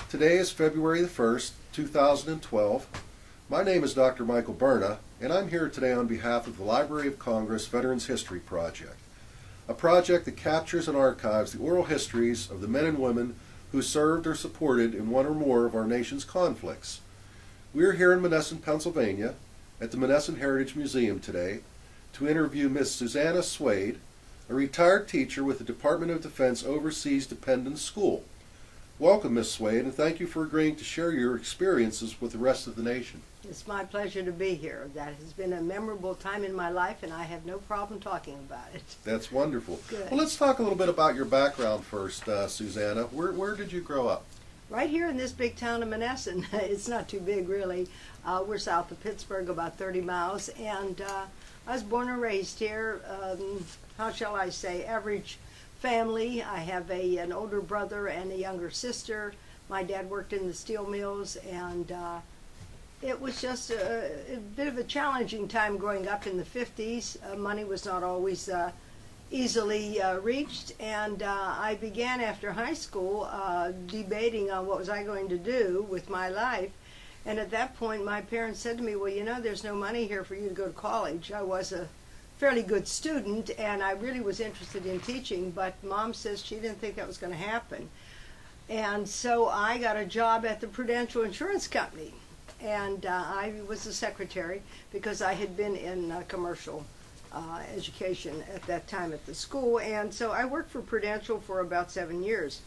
Today is February the 1st, 2012. My name is Dr. Michael Berna, and I'm here today on behalf of the Library of Congress Veterans History Project, a project that captures and archives the oral histories of the men and women who served or supported in one or more of our nation's conflicts. We are here in Monessen, Pennsylvania, at the Monessen Heritage Museum today to interview Ms. Susanna Swade, a retired teacher with the Department of Defense Overseas Dependent School. Welcome, Ms. Swade, and thank you for agreeing to share your experiences with the rest of the nation. It's my pleasure to be here. That has been a memorable time in my life, and I have no problem talking about it. That's wonderful. Good. Well, let's talk a little bit about your background first, Susanna. Where did you grow up? Right here in this big town of Monessen. It's not too big, really. We're south of Pittsburgh, about 30 miles, and I was born and raised here. How shall I say, average family. I have an older brother and a younger sister. My dad worked in the steel mills, and it was just a bit of a challenging time growing up in the 50s. Money was not always easily reached, and I began after high school debating on what was I going to do with my life. And at that point my parents said to me, well, you know, there's no money here for you to go to college. I was a fairly good student, and I really was interested in teaching, but Mom says she didn't think that was going to happen. And so I got a job at the Prudential Insurance Company, and I was the secretary because I had been in commercial education at that time at the school, and so I worked for Prudential for about 7 years.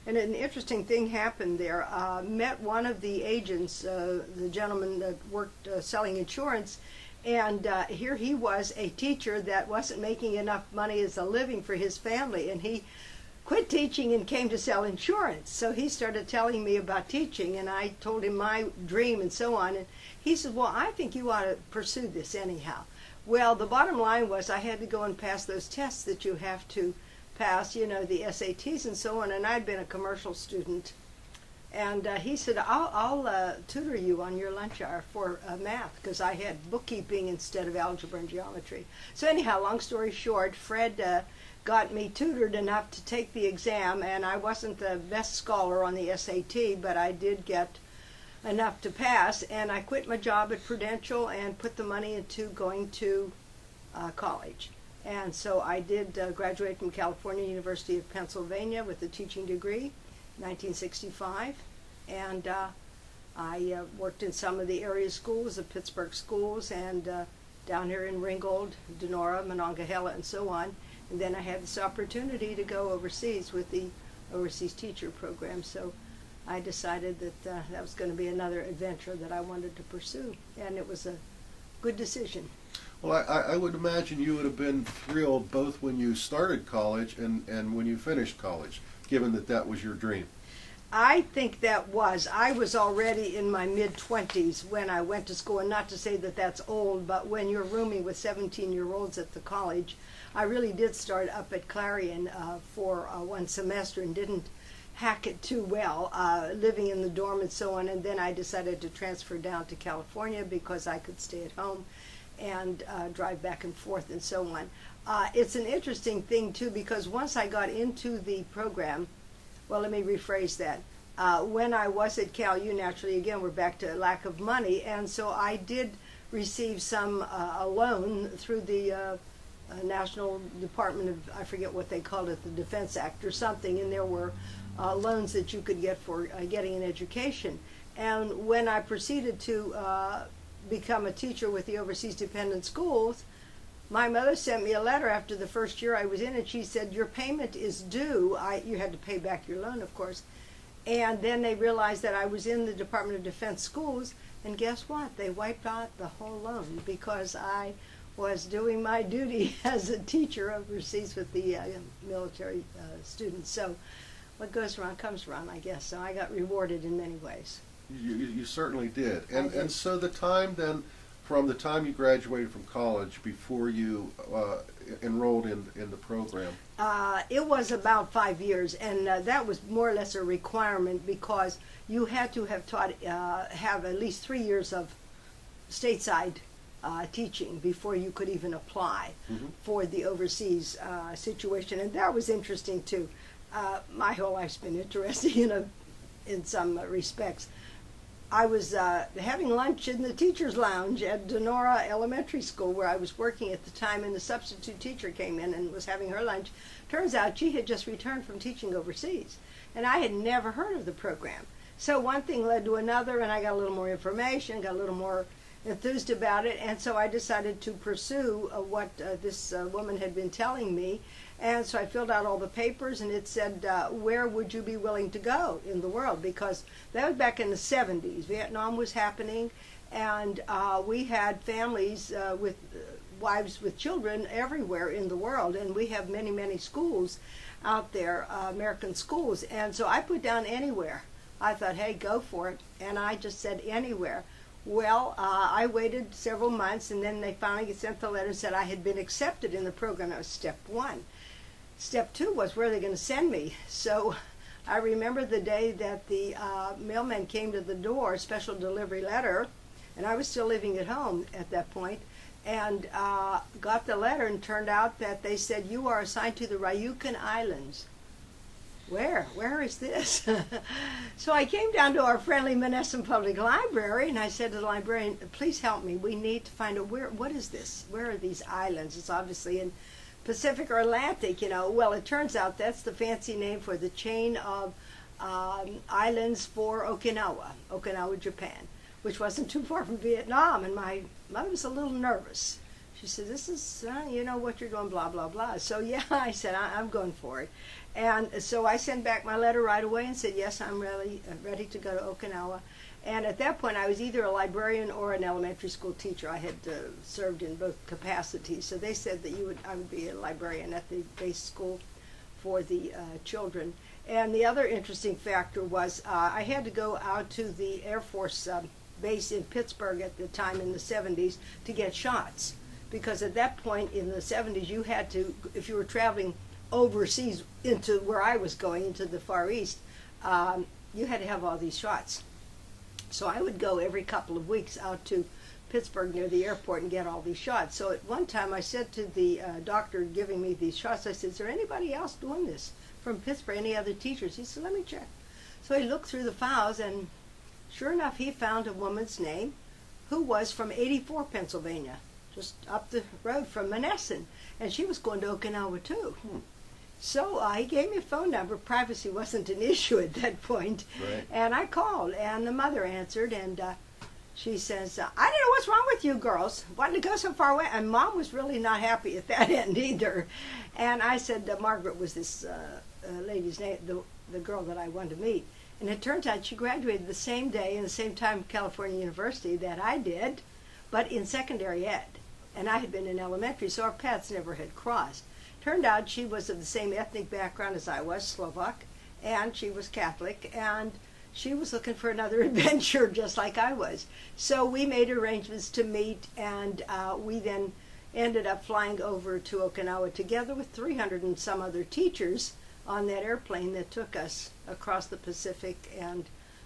And an interesting thing happened there. Met one of the agents, the gentleman that worked selling insurance, and here he was, a teacher that wasn't making enough money as a living for his family, and he quit teaching and came to sell insurance. So he started telling me about teaching, and I told him my dream and so on, and he said, well, I think you ought to pursue this anyhow. Well, the bottom line was I had to go and pass those tests that you have to pass, you know, the SATs and so on, and I'd been a commercial student. And he said, I'll tutor you on your lunch hour for math, because I had bookkeeping instead of algebra and geometry. So anyhow, long story short, Fred got me tutored enough to take the exam, and I wasn't the best scholar on the SAT, but I did get enough to pass, and I quit my job at Prudential and put the money into going to college. And so I did graduate from California University of Pennsylvania with a teaching degree, 1965, and I worked in some of the area schools, the Pittsburgh schools, and down here in Ringgold, Denora, Monongahela, and so on. And then I had this opportunity to go overseas with the overseas teacher program, so I decided that that was going to be another adventure that I wanted to pursue, and it was a good decision. Well, I would imagine you would have been thrilled both when you started college and when you finished college, given that that was your dream. I think that was. I was already in my mid-20s when I went to school, and not to say that that's old, but when you're rooming with 17-year-olds at the college, I really did start up at Clarion for one semester and didn't hack it too well, living in the dorm and so on, and then I decided to transfer down to California because I could stay at home and drive back and forth and so on. It's an interesting thing too, because once I got into the program, well, let me rephrase that. When I was at CalU, naturally, again, we're back to lack of money, and so I did receive some a loan through the National Department of, I forget what they called it, the Defense Act or something, and there were loans that you could get for getting an education. And when I proceeded to become a teacher with the Overseas Dependent Schools, my mother sent me a letter after the first year I was in, and she said, your payment is due. You had to pay back your loan, of course. And then they realized that I was in the Department of Defense schools, and guess what? They wiped out the whole loan because I was doing my duty as a teacher overseas with the military students. So what goes around comes around, I guess. So I got rewarded in many ways. You certainly did. And so the time then, from the time you graduated from college before you enrolled in the program? It was about 5 years, and that was more or less a requirement because you had to have taught, have at least 3 years of stateside teaching before you could even apply for the overseas situation, and that was interesting too. My whole life's been interesting in a in some respects. I was having lunch in the teacher's lounge at Donora Elementary School, where I was working at the time, and the substitute teacher came in and was having her lunch. Turns out she had just returned from teaching overseas, and I had never heard of the program. So one thing led to another, and I got a little more information, got a little more enthused about it, and so I decided to pursue what this woman had been telling me. And so I filled out all the papers, and it said, where would you be willing to go in the world? Because that was back in the 70s. Vietnam was happening, and we had families with wives with children everywhere in the world, and we have many, many schools out there, American schools. And so I put down anywhere. I thought, hey, go for it, and I just said anywhere. Well, I waited several months, and then they finally sent the letter and said I had been accepted in the program. That was step one. Step two was, where are they going to send me? So I remember the day that the mailman came to the door, special delivery letter, and I was still living at home at that point, and got the letter, and turned out that they said, you are assigned to the Ryukyu Islands. Where is this? So I came down to our friendly Menneson Public Library, and I said to the librarian, please help me. We need to find out what is this? Where are these islands? It's obviously in Pacific or Atlantic, you know. Well, it turns out that's the fancy name for the chain of islands for Okinawa, Japan, which wasn't too far from Vietnam. And my mother was a little nervous. She said, this is, you know what you're doing, blah, blah, blah. So, yeah, I said, I'm going for it. And so I sent back my letter right away and said, yes, I'm really ready to go to Okinawa. And at that point, I was either a librarian or an elementary school teacher. I had served in both capacities. So they said that I would be a librarian at the base school for the children. And the other interesting factor was I had to go out to the Air Force base in Pittsburgh at the time in the 70s to get shots. Because at that point in the 70s, you had to, if you were traveling overseas into where I was going, into the Far East, you had to have all these shots. So I would go every couple of weeks out to Pittsburgh near the airport and get all these shots. So at one time I said to the doctor giving me these shots, I said, is there anybody else doing this from Pittsburgh, any other teachers? He said, let me check. So he looked through the files, and sure enough, he found a woman's name who was from 84, Pennsylvania, just up the road from Menneson, and she was going to Okinawa too. So he gave me a phone number. Privacy wasn't an issue at that point. Right. And I called, and the mother answered, and she says, I don't know what's wrong with you girls, wanting to go so far away. And Mom was really not happy at that end either. And I said Margaret was this lady's name, the girl that I wanted to meet. And it turns out she graduated the same day and the same time at California University that I did, but in secondary ed. And I had been in elementary, so our paths never had crossed. Turned out she was of the same ethnic background as I was, Slovak, and she was Catholic, and she was looking for another adventure just like I was. So we made arrangements to meet, and we then ended up flying over to Okinawa together with 300 and some other teachers on that airplane that took us across the Pacific and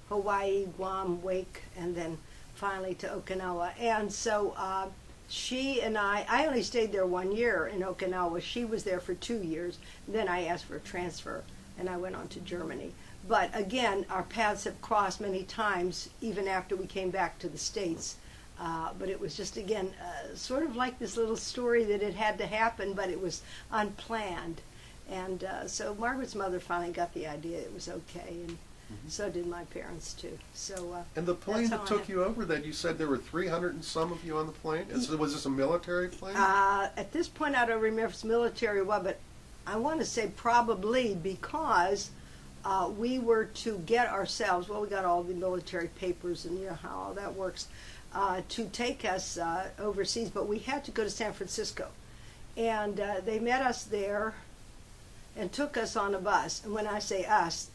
Hawaii, Guam, Wake, and then finally to Okinawa. And so she and I only stayed there 1 year in Okinawa. She was there for 2 years. Then I asked for a transfer, and I went on to Germany. But again, our paths have crossed many times, even after we came back to the States. But it was just, again, sort of like this little story that it had to happen, but it was unplanned. And so Margaret's mother finally got the idea it was okay, and so did my parents too. So and the plane that took you over, that you said there were 300 and some of you on the plane? Was this a military plane? At this point, I don't remember if it's military or what, but I want to say probably, because we were to get ourselves, well, we got all the military papers and you know how all that works, to take us overseas, but we had to go to San Francisco. And they met us there and took us on a bus. And when I say us,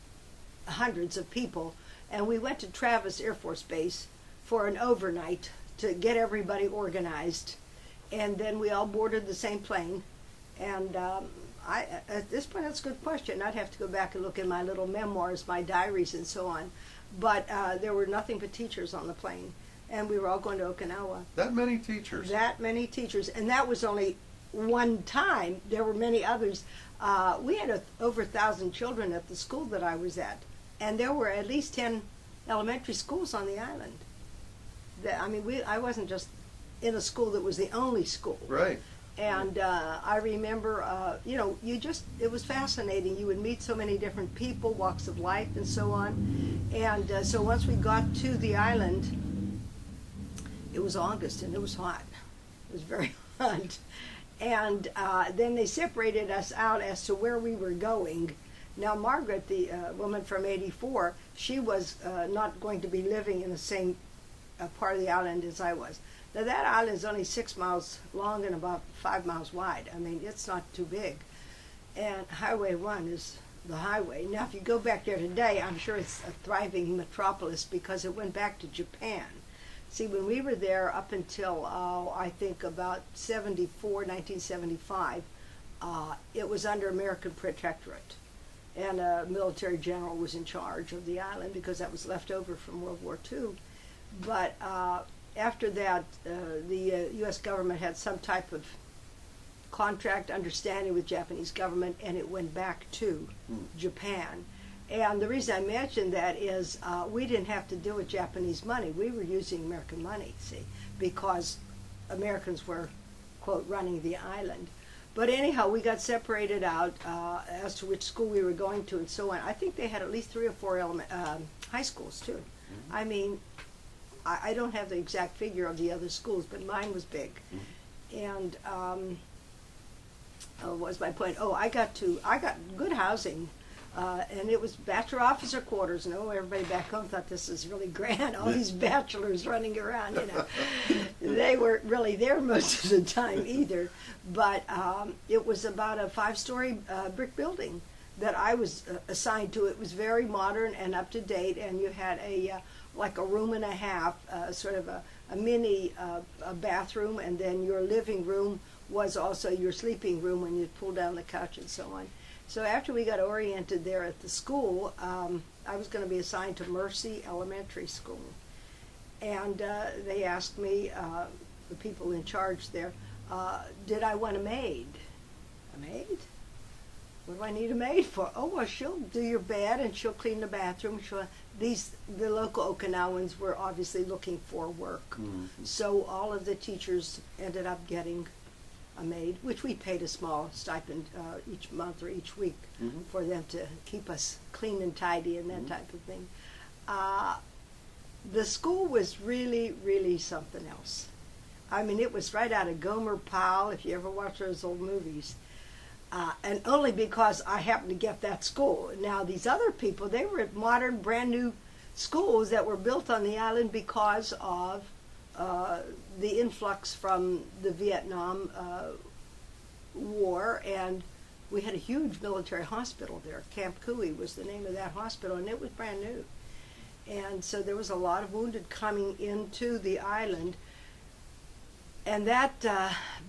hundreds of people. And we went to Travis Air Force Base for an overnight to get everybody organized. And then we all boarded the same plane. And at this point, that's a good question. I'd have to go back and look in my little memoirs, my diaries and so on. But there were nothing but teachers on the plane. And we were all going to Okinawa. That many teachers? That many teachers. And that was only one time. There were many others. We had over 1,000 children at the school that I was at. and there were at least 10 elementary schools on the island. I wasn't just in a school that was the only school. Right. And I remember, it was fascinating. You would meet so many different people, walks of life, and so on. And so once we got to the island, it was August and it was hot. It was very hot. And then they separated us out as to where we were going. Now, Margaret, the woman from 84, she was not going to be living in the same part of the island as I was. Now, that island is only 6 miles long and about 5 miles wide. I mean, it's not too big. And Highway 1 is the highway. Now, if you go back there today, I'm sure it's a thriving metropolis because it went back to Japan. See, when we were there up until, I think about 1975, it was under American protectorate. And a military general was in charge of the island because that was left over from World War II. But after that, the U.S. government had some type of contract understanding with Japanese government, and it went back to Japan. And the reason I mention that is we didn't have to deal with Japanese money. We were using American money, see, because Americans were, quote, running the island. But anyhow, we got separated out as to which school we were going to and so on. I think they had at least 3 or 4 high schools, too. Mm-hmm. I mean, I don't have the exact figure of the other schools, but mine was big. Mm-hmm. And what was my point? Oh, I got good housing. And it was bachelor officer quarters, and everybody back home thought this is really grand, all these bachelors running around, They weren't really there most of the time either, but it was about a 5-story brick building that I was assigned to. It was very modern and up to date, and you had like a room and a half, sort of a mini a bathroom, and then your living room was also your sleeping room when you pull down the couch and so on. So after we got oriented there at the school, I was going to be assigned to Mercy Elementary School. And they asked me, the people in charge there, did I want a maid? A maid? What do I need a maid for? Oh, well, she'll do your bed and she'll clean the bathroom. The local Okinawans were obviously looking for work. Mm-hmm. So all of the teachers ended up getting a maid, which we paid a small stipend each month or each week mm-hmm. for them to keep us clean and tidy and that mm-hmm. type of thing. The school was really, really something else. I mean, it was right out of Gomer Pyle, if you ever watch those old movies. And only because I happened to get that school. Now, these other people, they were at modern, brand new schools that were built on the island because of the influx from the Vietnam War, and we had a huge military hospital there. Camp Cooey was the name of that hospital, and it was brand new. And so there was a lot of wounded coming into the island. And that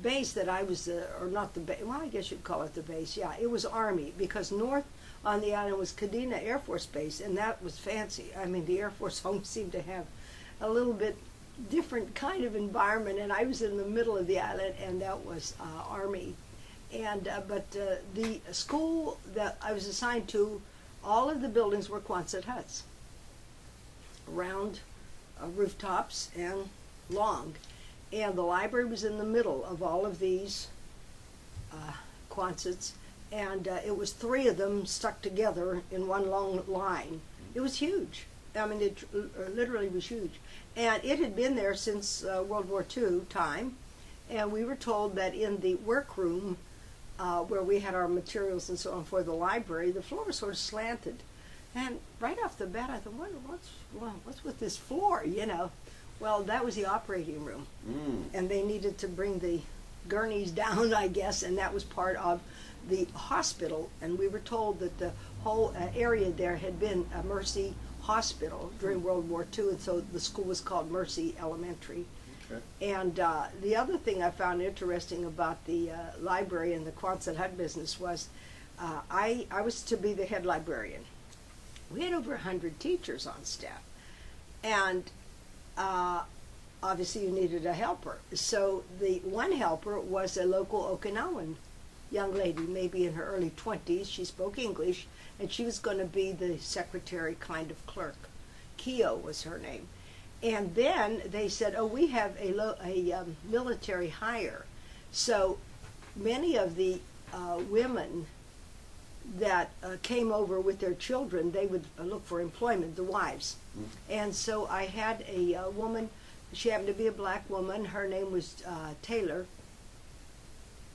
base that I was, or not the base, well, I guess you'd call it the base, yeah, it was Army, because north on the island was Kadena Air Force Base, and that was fancy. I mean, the Air Force home seemed to have a little bit different kind of environment, and I was in the middle of the island, and that was Army. And but the school that I was assigned to, all of the buildings were Quonset huts, round rooftops and long. And the library was in the middle of all of these Quonsets, and it was 3 of them stuck together in one long line. It was huge. I mean, it literally was huge. And it had been there since World War II time, and we were told that in the workroom where we had our materials and so on for the library, the floor was sort of slanted. And right off the bat, I thought, what's with this floor, Well, that was the operating room, and they needed to bring the gurneys down, I guess, and that was part of the hospital. And we were told that the whole area there had been a Mercy hospital during World War II, and so the school was called Mercy Elementary. Okay. And the other thing I found interesting about the library and the Quonset hut business was I was to be the head librarian. We had over 100 teachers on staff, and obviously you needed a helper. So the one helper was a local Okinawan young lady, maybe in her early 20s. She spoke English, and she was going to be the secretary kind of clerk. Keo was her name. And then they said, oh, we have a military hire. So many of the women that came over with their children, they would look for employment, the wives. And so I had a woman, she happened to be a black woman. Her name was Taylor.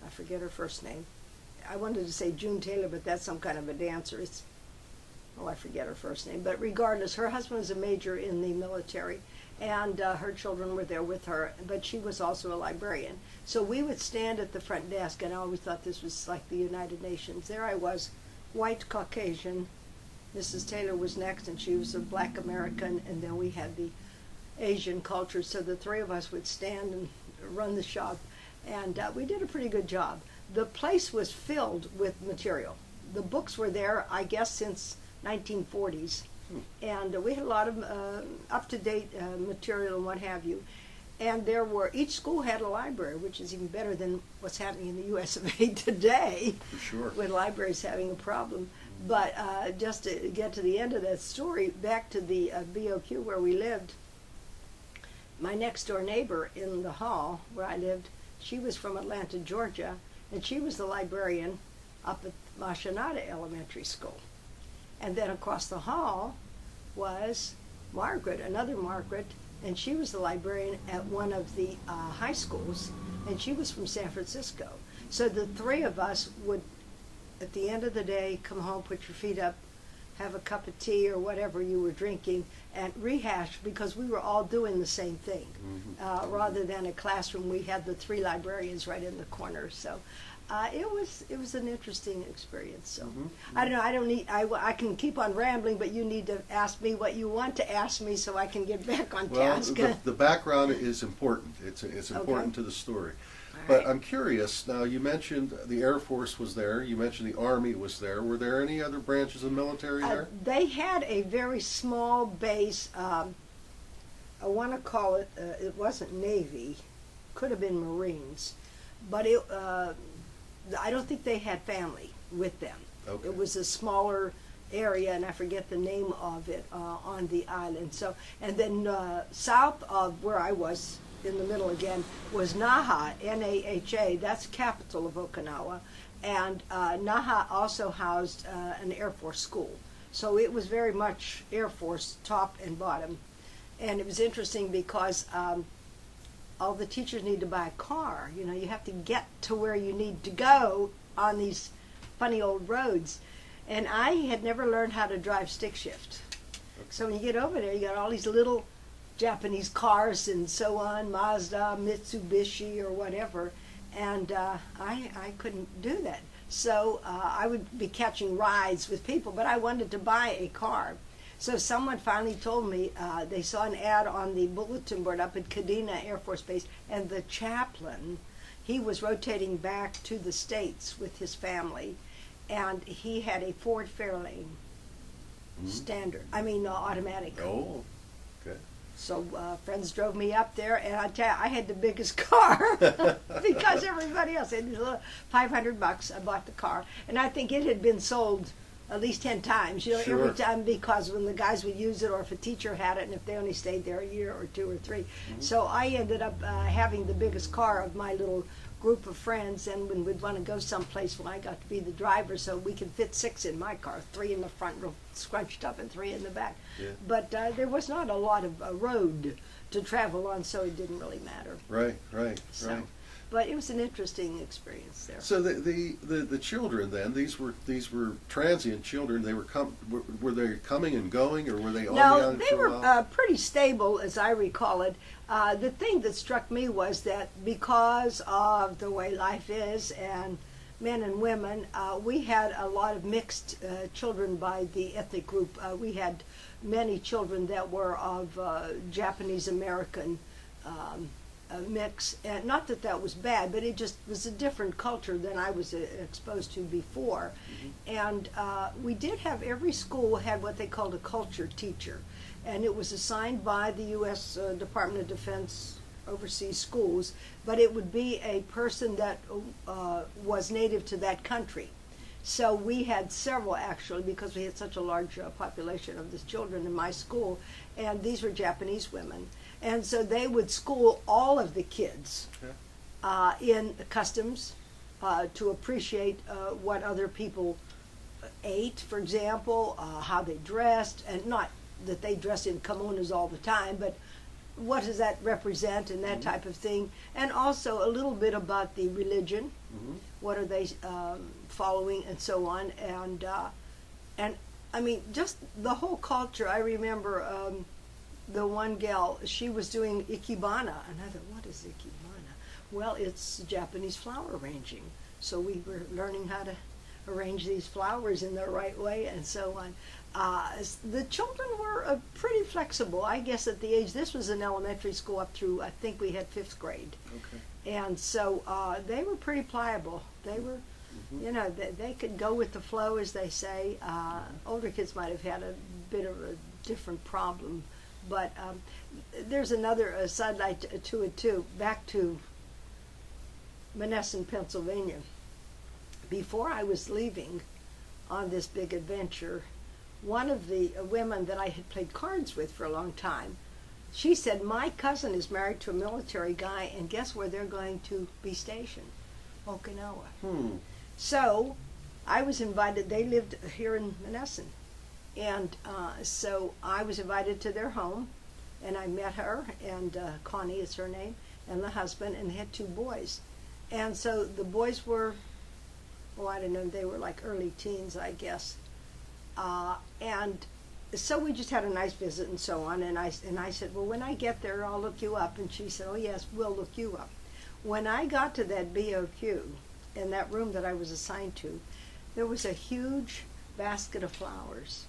I forget her first name. I wanted to say June Taylor, but that's some kind of a dancer. I forget her first name. But regardless, her husband was a major in the military, and her children were there with her, but she was also a librarian. So we would stand at the front desk, and I always thought this was like the United Nations. There I was, white Caucasian. Mrs. Taylor was next, and she was a black American, and then we had the Asian culture. So the three of us would stand and run the shop, and we did a pretty good job. The place was filled with material. The books were there, I guess, since 1940s. And we had a lot of up-to-date material and what have you. And each school had a library, which is even better than what's happening in the U.S. of A. today. For sure. With libraries having a problem. But just to get to the end of that story, back to the BOQ where we lived, my next door neighbor in the hall where I lived, she was from Atlanta, Georgia, and she was the librarian up at Mashanata Elementary School. And then across the hall was Margaret, another Margaret, and she was the librarian at one of the high schools, and she was from San Francisco. So the three of us would, at the end of the day, come home, put your feet up, have a cup of tea or whatever you were drinking, and rehash, because we were all doing the same thing. Rather than a classroom, we had the three librarians right in the corner. So it was an interesting experience. So I don't know. I can keep on rambling, but you need to ask me what you want to ask me so I can get back on task. The background is important. It's important to the story. But I'm curious, now you mentioned the Air Force was there, you mentioned the Army was there. Were there any other branches of the military there? They had a very small base, I want to call it, it wasn't Navy, could have been Marines, but I don't think they had family with them. Okay. It was a smaller area, and I forget the name of it, on the island. So, and then south of where I was, in the middle again, was Naha, N-A-H-A, that's capital of Okinawa, and Naha also housed an Air Force school. So it was very much Air Force, top and bottom. And it was interesting because all the teachers need to buy a car. You know, you have to get to where you need to go on these funny old roads. And I had never learned how to drive stick shift. So when you get over there, you got all these little Japanese cars and so on, Mazda, Mitsubishi, or whatever, and I couldn't do that. So I would be catching rides with people, but I wanted to buy a car. So someone finally told me, they saw an ad on the bulletin board up at Kadena Air Force Base, and the chaplain, he was rotating back to the States with his family, and he had a Ford Fairlane standard, automatic. Oh, okay. So friends drove me up there, and I tell you, I had the biggest car because everybody else had $500. I bought the car, and I think it had been sold at least 10 times. You know, Sure. every time, because when the guys would use it, or if a teacher had it, and if they only stayed there a year or two or three. So I ended up having the biggest car of my little group of friends, and when we'd want to go someplace, when I got to be the driver, so we could fit 6 in my car, 3 in the front, real scrunched up, and 3 in the back. Yeah. But there was not a lot of road to travel on, so it didn't really matter. Right. But it was an interesting experience there. So the children then, these were transient children. They were were they coming and going, or were they on the island? No, they were pretty stable, as I recall it. The thing that struck me was that because of the way life is, and men and women, we had a lot of mixed children by the ethnic group. We had many children that were of Japanese American mix, and not that that was bad, but it just was a different culture than I was exposed to before. And we did have, every school had what they called a culture teacher, and it was assigned by the U.S. Department of Defense overseas schools, but it would be a person that was native to that country. So we had several, actually, because we had such a large population of these children in my school, and these were Japanese women. And so they would school all of the kids in customs, to appreciate what other people ate, for example, how they dressed, and not that they dressed in kimonos all the time, but what does that represent and that type of thing, and also a little bit about the religion, what are they following, and so on, and I mean, just the whole culture. I remember the one gal, she was doing ikebana, and I thought, what is ikebana? Well, it's Japanese flower arranging, so we were learning how to arrange these flowers in the right way, and so on. The children were pretty flexible, I guess, at the age. This was in elementary school up through, I think we had 5th grade. Okay. And so they were pretty pliable. They were, you know, they could go with the flow, as they say. Older kids might have had a bit of a different problem. But there's another sidelight to it, too. Back to Monessen, Pennsylvania. Before I was leaving on this big adventure, one of the women that I had played cards with for a long time, she said, my cousin is married to a military guy, and guess where they're going to be stationed? Okinawa. So I was invited. They lived here in Monessen, and so I was invited to their home, and I met her, and Connie is her name, and the husband, and they had 2 boys. And so the boys were, oh, I don't know, they were like early teens, I guess. And so we just had a nice visit and so on, and I said, well, when I get there, I'll look you up. And she said, oh, yes, we'll look you up. When I got to that BOQ, in that room that I was assigned to, there was a huge basket of flowers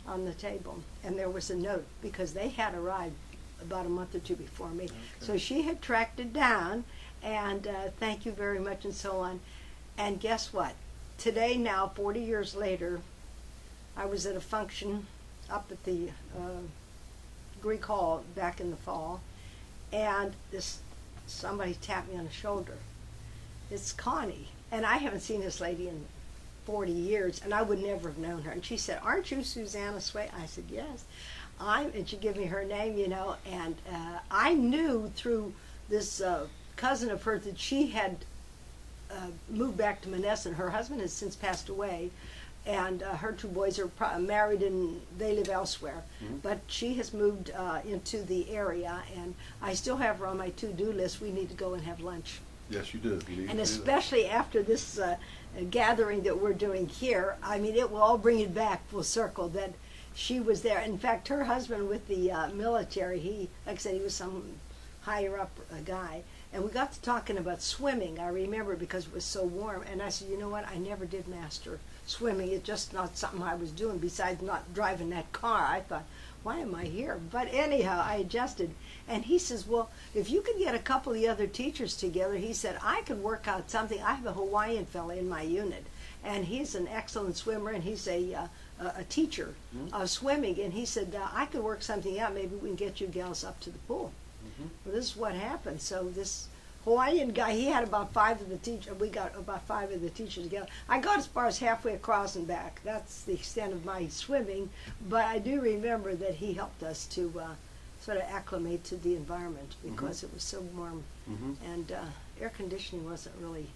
on the table, and there was a note, because they had arrived about a month or 2 before me. Okay. So she had tracked it down, and thank you very much, and so on. And guess what? Today now, 40 years later, I was at a function up at the Greek Hall back in the fall, and somebody tapped me on the shoulder. It's Connie, and I haven't seen this lady in 40 years, and I would never have known her. And she said, aren't you Susanna Swade? I said, yes. And she gave me her name, you know, and I knew through this cousin of hers that she had moved back to Monessen. Her husband has since passed away, and her 2 boys are married and they live elsewhere. But she has moved into the area, and I still have her on my to-do list. We need to go and have lunch. Yes, you do. And especially after this gathering that we're doing here, I mean, it will all bring it back full circle that she was there. In fact, her husband with the military, like I said, he was some higher up guy. And we got to talking about swimming, I remember, because it was so warm. And I said, you know what, I never did master swimming. It's just not something I was doing, besides not driving that car. I thought, why am I here? But anyhow, I adjusted. And he says, well, if you could get a couple of the other teachers together, he said, I could work out something. I have a Hawaiian fella in my unit, and he's an excellent swimmer, and he's a teacher of swimming. And he said, I could work something out. Maybe we can get you gals up to the pool. Well, this is what happened. So this Hawaiian guy, he had about 5 of the teachers. We got about 5 of the teachers together. I got as far as halfway across and back. That's the extent of my swimming. But I do remember that he helped us to sort of acclimate to the environment, because it was so warm. And air conditioning wasn't really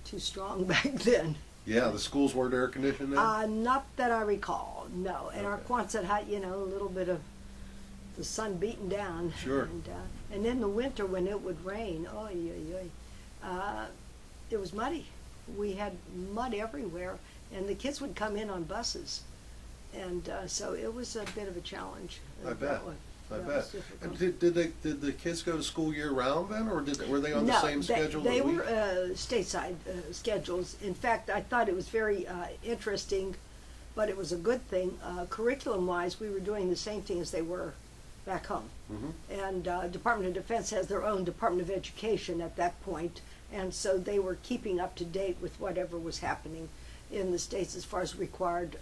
too strong back then. Yeah, the schools weren't air conditioned then? Not that I recall, no. And our Quonset hut, you know, a little bit of the sun beating down. Sure. And in the winter when it would rain, it was muddy. We had mud everywhere, and the kids would come in on buses. And so it was a bit of a challenge. I bet. I bet. And did the kids go to school year round then, or were they on the same schedule? They were stateside schedules. In fact, I thought it was very interesting, but it was a good thing. Curriculum-wise, we were doing the same thing as they were back home. And Department of Defense has their own Department of Education at that point, and so they were keeping up to date with whatever was happening in the States as far as required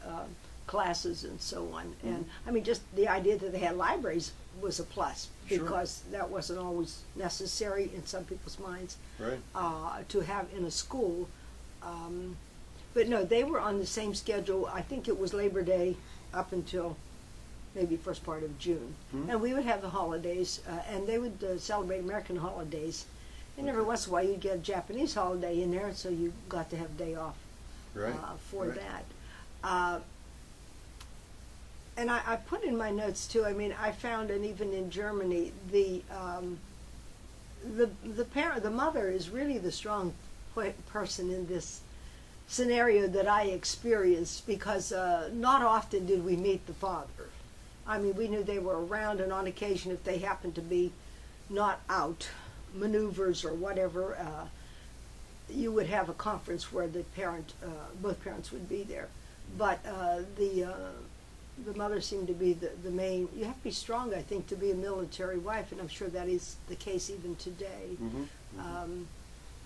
classes and so on. And I mean, just the idea that they had libraries was a plus, Sure. because that wasn't always necessary in some people's minds Right. to have in a school. But no, they were on the same schedule. I think it was Labor Day up until maybe first part of June. And we would have the holidays, and they would celebrate American holidays. And every once in a while you'd get a Japanese holiday in there, so you got to have a day off Right. for Right. that. And I put in my notes too. I mean, I found, and even in Germany, the parent, the mother, is really the strong person in this scenario that I experienced, because not often did we meet the father. I mean, we knew they were around, and on occasion, if they happened to be not out, maneuvers or whatever, you would have a conference where the parent, both parents would be there. But the mother seemed to be the main. You have to be strong, I think, to be a military wife, and I'm sure that is the case even today.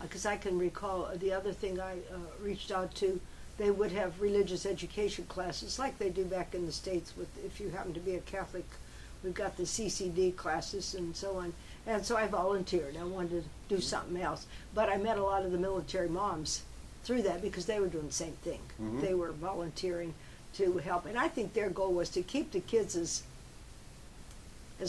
Because I can recall the other thing I reached out to, they would have religious education classes like they do back in the States. With, if you happen to be a Catholic, we've got the CCD classes and so on. And so I volunteered. I wanted to do something else. But I met a lot of the military moms through that, because they were doing the same thing. They were volunteering to help. And I think their goal was to keep the kids as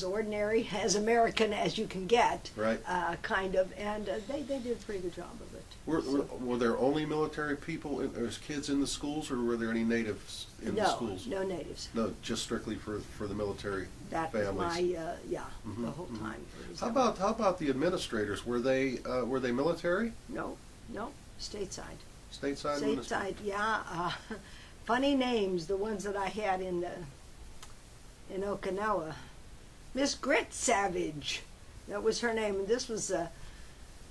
ordinary, as American as you can get, Right. kind of. And they did a pretty good job of it. Were there only military people, as kids in the schools, or were there any natives in the schools? No natives. No, just strictly for the military That families. was my, the whole time. It was How that. about the administrators? Were they military? No, stateside. Stateside? Stateside, yeah. Funny names, the ones that I had in Okinawa. Miss Grit Savage, that was her name. And this was a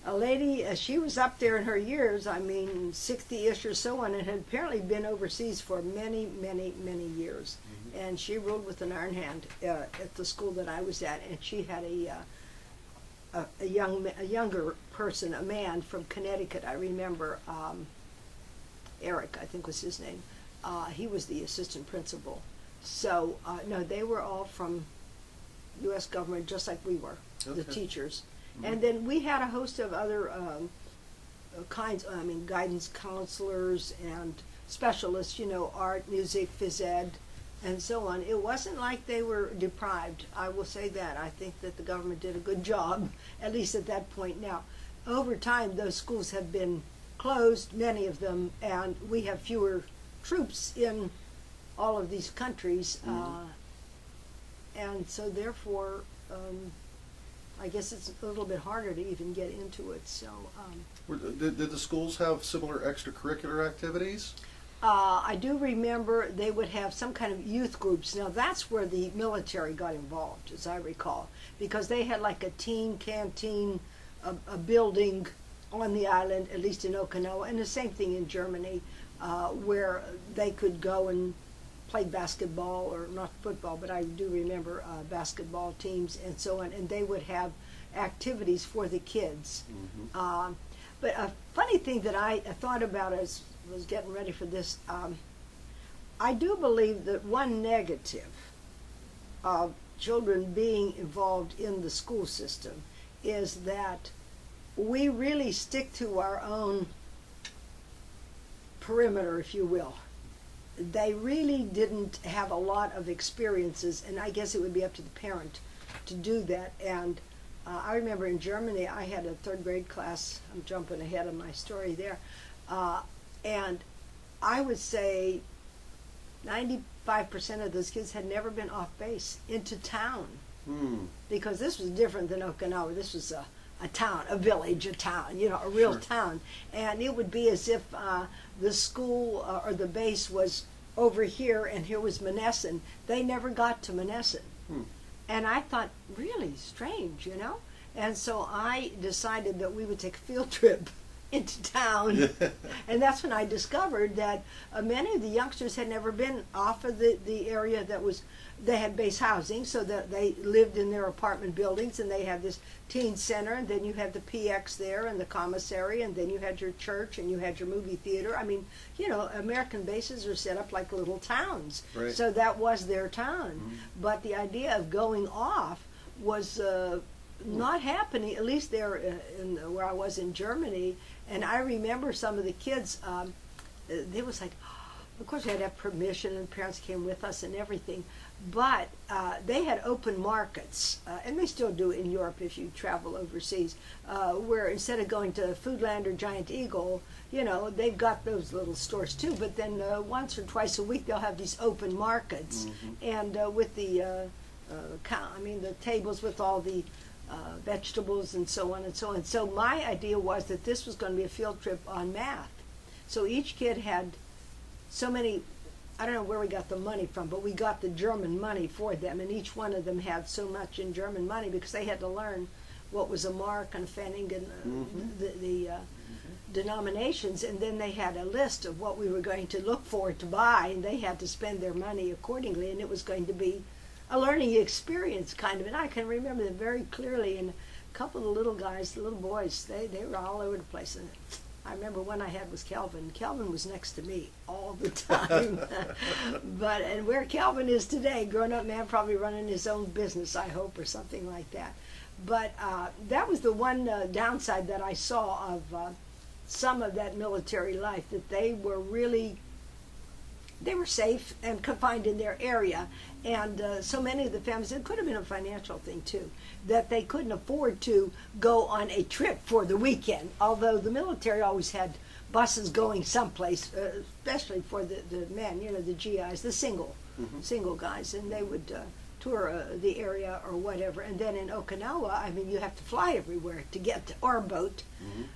lady, she was up there in her years, I mean, 60-ish or so on, and had apparently been overseas for many, many, many years. And she ruled with an iron hand at the school that I was at. And she had a younger person, a man from Connecticut, I remember, Eric, I think was his name. He was the assistant principal. So, no, they were all from U.S. government, just like we were, the Okay. teachers. And then we had a host of other kinds, I mean, guidance counselors and specialists, art, music, phys ed, and so on. It wasn't like they were deprived. I will say that. I think that the government did a good job, at least at that point. Now, over time, those schools have been closed, many of them, and we have fewer troops in all of these countries. And so therefore, I guess it's a little bit harder to even get into it. So Did the schools have similar extracurricular activities? I do remember they would have some kind of youth groups. Now that's where the military got involved, as I recall, because they had like a teen canteen, a building on the island, at least in Okinawa, and the same thing in Germany, where they could go and play basketball, or not football, but I do remember basketball teams and so on, and they would have activities for the kids. But a funny thing that I thought about as I was getting ready for this, I do believe that one negative of children being involved in the school system is that we really stick to our own perimeter, if you will. They really didn't have a lot of experiences, and I guess it would be up to the parent to do that. And I remember in Germany, I had a third grade class. I'm jumping ahead of my story there. And I would say 95% of those kids had never been off base into town. Because this was different than Okinawa. This was a town, a village, a town, a real town. And it would be as if the school or the base was over here and here was Monessen. They never got to Monessen. And I thought, really strange, And so I decided that we would take a field trip into town. And that's when I discovered that many of the youngsters had never been off of the area that was, they had base housing, so that they lived in their apartment buildings, and they had this teen center, and then you had the PX there, and the commissary, and then you had your church, and you had your movie theater. I mean, you know, American bases are set up like little towns. Right. So that was their town. But the idea of going off was not happening, at least there where I was in Germany. And I remember some of the kids, they was like, of course we had to have permission, and parents came with us and everything, but they had open markets, and they still do in Europe if you travel overseas, where instead of going to Foodland or Giant Eagle, you know, they've got those little stores too, but then once or twice a week they'll have these open markets, and with the the tables with all the vegetables and so on and so on. So my idea was that this was going to be a field trip on math. So each kid had so many, I don't know where we got the money from, but we got the German money for them, and each one of them had so much in German money because they had to learn what was a mark and a pfennig and the denominations, and then they had a list of what we were going to look for to buy, and they had to spend their money accordingly, and it was going to be a learning experience kind of. And I can remember them very clearly, and a couple of the little guys, the little boys, they were all over the place. And I remember one I had was Kelvin. Kelvin was next to me all the time. And where Kelvin is today, grown-up man, probably running his own business, I hope, or something like that. But that was the one downside that I saw of some of that military life, that they were really, they were safe and confined in their area. And so many of the families, it could have been a financial thing too, that they couldn't afford to go on a trip for the weekend, although the military always had buses going someplace, especially for the men, you know, the GIs, the single guys, and they would tour the area or whatever. And then in Okinawa, I mean, you have to fly everywhere to get to, or a boat,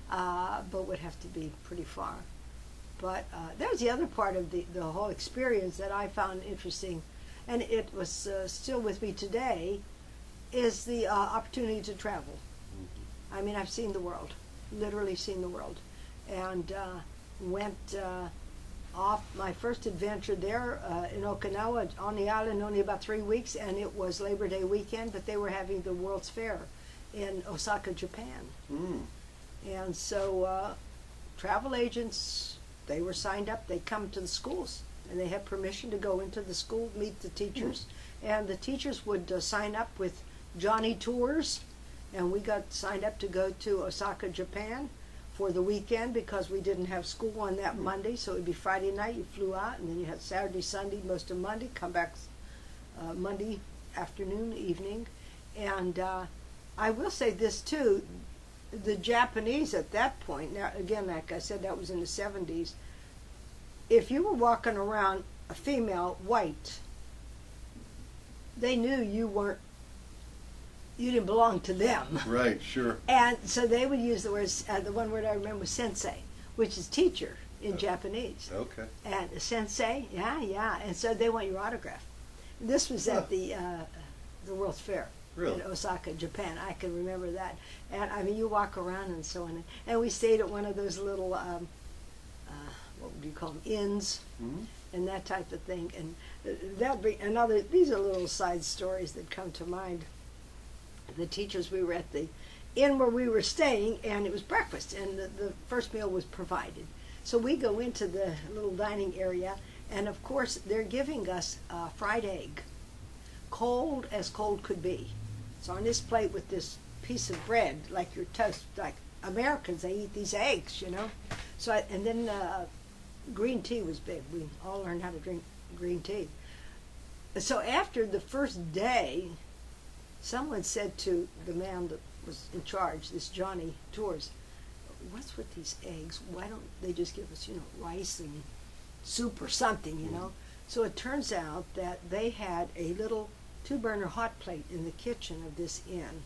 but would have to be pretty far. But that was the other part of the whole experience that I found interesting, and it was still with me today, is the opportunity to travel. I mean, I've seen the world, literally seen the world, and went off my first adventure there in Okinawa on the island only about 3 weeks, and it was Labor Day weekend, but they were having the World's Fair in Osaka, Japan. And so travel agents, they were signed up, they come to the schools, and they had permission to go into the school, meet the teachers, and the teachers would sign up with Johnny Tours, and we got signed up to go to Osaka, Japan for the weekend because we didn't have school on that Monday, so it would be Friday night, you flew out, and then you had Saturday, Sunday, most of Monday, come back Monday afternoon, evening. And I will say this too, the Japanese at that point, now again, like I said, that was in the 70s, if you were walking around a female white, they knew you didn't belong to them. Right, sure. And so they would use the words, the one word I remember was sensei, which is teacher in Japanese. Okay. And sensei, yeah. And so they want your autograph. This was at the World's Fair. Really? In Osaka, Japan. I can remember that. And I mean, you walk around and so on. And we stayed at one of those little, what would you call them, inns, and that type of thing. And that'll be another, these are little side stories that come to mind. The teachers, we were at the inn where we were staying, and it was breakfast, and the first meal was provided. So we go into the little dining area, and of course, they're giving us fried egg, cold as cold could be. So on this plate with this piece of bread, like your toast, like Americans, they eat these eggs, you know. So and then green tea was big. We all learned how to drink green tea. So after the first day, someone said to the man that was in charge, this Johnny Tours, what's with these eggs? Why don't they just give us, you know, rice and soup or something, you know? So it turns out that they had a little 2-burner hot plate in the kitchen of this inn,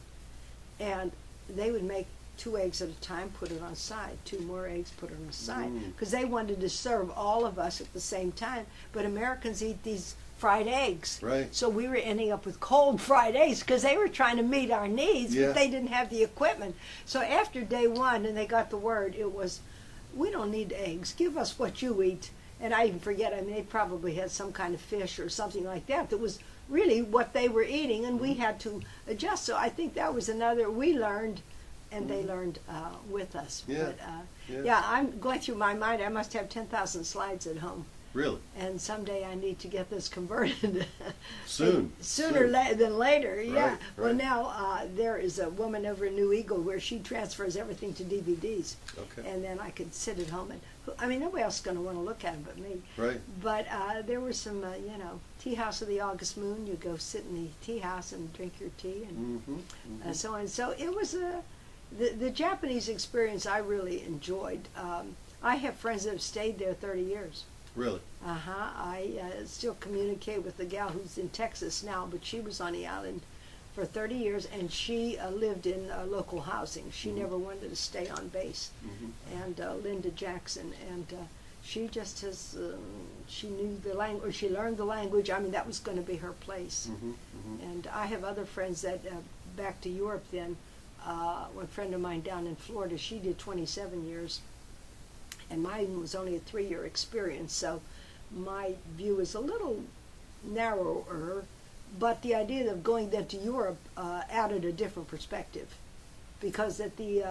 and they would make 2 eggs at a time, put it on side, 2 more eggs, put it on the side, because they wanted to serve all of us at the same time. But Americans eat these fried eggs. Right. So we were ending up with cold fried eggs because they were trying to meet our needs, Yeah. but they didn't have the equipment. So after day one, and they got the word, it was, we don't need eggs. Give us what you eat. And I even forget, I mean, they probably had some kind of fish or something like that that was really what they were eating, and we had to adjust. So I think that was another, we learned, and they learned with us. Yeah. But, Yeah. yeah, I'm going through my mind, I must have 10,000 slides at home. Really? And someday I need to get this converted. Soon. Sooner than later, yeah. Right, Well, right. now there is a woman over in New Eagle where she transfers everything to DVDs. Okay. And then I could sit at home and, I mean, nobody else is going to want to look at them but me. Right. But there was some, you know, tea house of the August moon. You go sit in the tea house and drink your tea and Mm-hmm. so on. So it was the Japanese experience I really enjoyed. I have friends that have stayed there 30 years. Really? I still communicate with the gal who's in Texas now, but she was on the island for 30 years, and she lived in local housing. She never wanted to stay on base. And Linda Jackson, and she just has, she knew the language, she learned the language. I mean, that was going to be her place. And I have other friends that, back to Europe then, one friend of mine down in Florida, she did 27 years. And mine was only a 3-year experience, so my view is a little narrower, but the idea of going then to Europe added a different perspective, because at the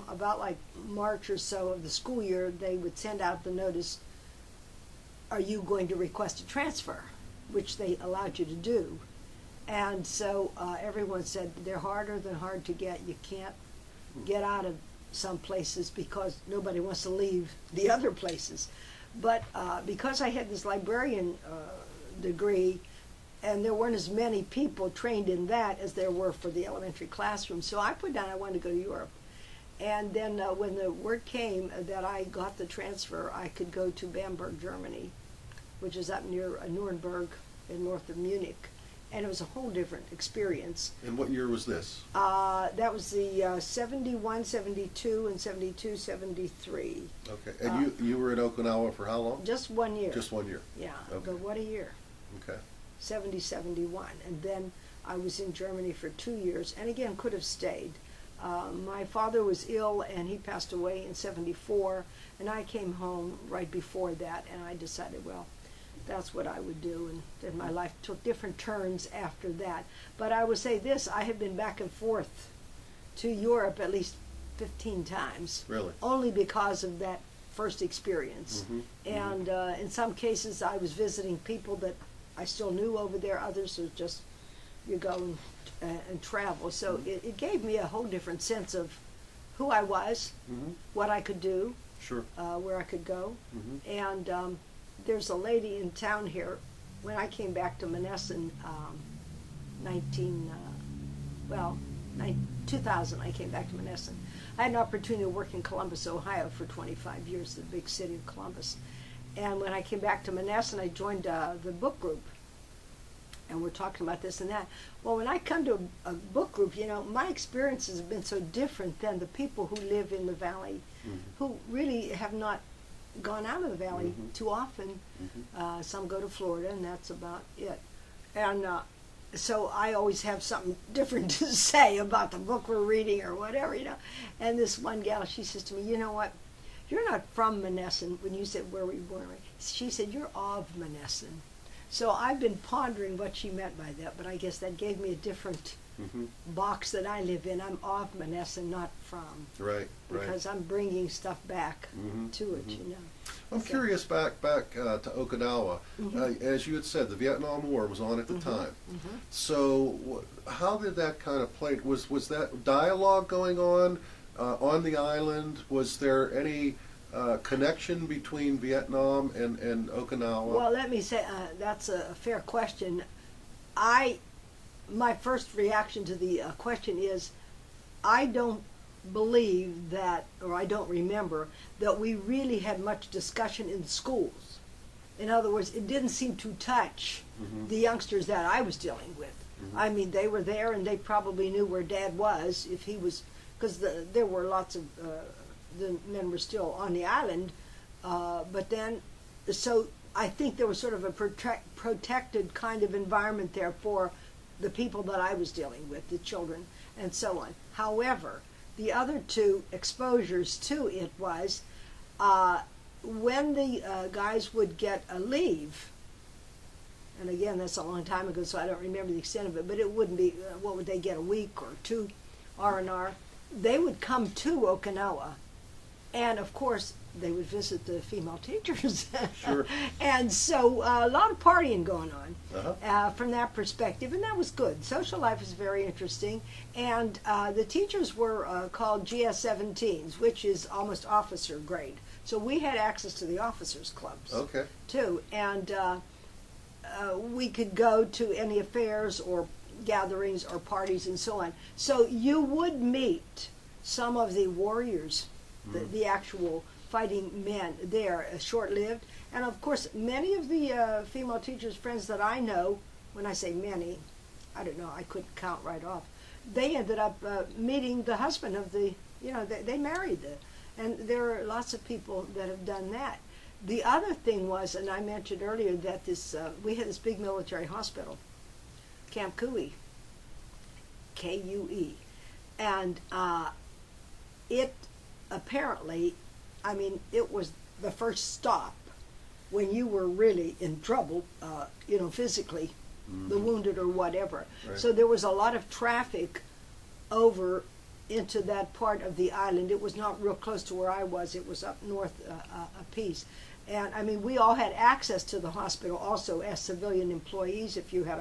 about like March or so of the school year, they would send out the notice, are you going to request a transfer, which they allowed you to do. And so everyone said they're harder than hard to get. You can't get out of some places because nobody wants to leave the other places. But because I had this librarian degree, and there weren't as many people trained in that as there were for the elementary classroom, so I put down I wanted to go to Europe. And then when the word came that I got the transfer, I could go to Bamberg, Germany, which is up near Nuremberg in north of Munich. And it was a whole different experience. And what year was this? That was the 71, 72, and 72, 73. Okay. And you were in Okinawa for how long? Just 1 year. Just 1 year. Yeah, Okay. but what a year. Okay. 70, 71. And then I was in Germany for 2 years, and again, could have stayed. My father was ill, and he passed away in 74, and I came home right before that, and I decided, well, that's what I would do, and then my life took different turns after that. But I would say this, I have been back and forth to Europe at least 15 times. Really? Only because of that first experience. And in some cases I was visiting people that I still knew over there, others was just, you go and travel. So it gave me a whole different sense of who I was, what I could do, Sure. where I could go. And there's a lady in town here. When I came back to Monessen, 2000, I came back to Monessen. I had an opportunity to work in Columbus, Ohio for 25 years, the big city of Columbus. And when I came back to Monessen, I joined the book group. And we're talking about this and that. Well, when I come to a book group, you know, my experiences have been so different than the people who live in the valley, who really have not gone out of the valley too often. Some go to Florida, and that's about it. And so I always have something different to say about the book we're reading or whatever, you know. And this one gal, she says to me, you know what, you're not from Monessen. When you said, where were you born? She said, you're of Monessen. So I've been pondering what she meant by that, but I guess that gave me a different box that I live in. I'm of Monessen, not from. Right. Because I'm bringing stuff back to it, you know. I'm curious back to Okinawa. As you had said, the Vietnam War was on at the time. So how did that kind of play? Was that dialogue going on the island? Was there any connection between Vietnam and Okinawa? Well, let me say, that's a fair question. My first reaction to the question is, I don't believe that, or I don't remember, that we really had much discussion in schools. In other words, it didn't seem to touch the youngsters that I was dealing with. I mean, they were there and they probably knew where Dad was, if he was, because there were lots of, the men were still on the island, but then, so I think there was sort of a protected kind of environment there for the people that I was dealing with, the children and so on. However, the other two exposures to it was when the guys would get a leave, and again, that's a long time ago, so I don't remember the extent of it, but it wouldn't be, what would they get, a week or two R&R? They would come to Okinawa, and of course, they would visit the female teachers. Sure. And so a lot of partying going on Uh-huh. from that perspective, and that was good. Social life was very interesting, and the teachers were called GS-17s, which is almost officer grade. So we had access to the officers' clubs Okay. too, and we could go to any affairs or gatherings or parties and so on. So you would meet some of the warriors, the actual fighting men there, short-lived. And of course, many of the female teachers' friends that I know, when I say many, I don't know, I couldn't count right off, they ended up meeting the husband of the, they married and there are lots of people that have done that. The other thing was, and I mentioned earlier that we had this big military hospital, Camp Kui, K-U-E, and it apparently, it was the first stop when you were really in trouble, physically, the wounded or whatever. Right. So there was a lot of traffic over into that part of the island. It was not real close to where I was. It was up north a piece. And we all had access to the hospital also as civilian employees if you had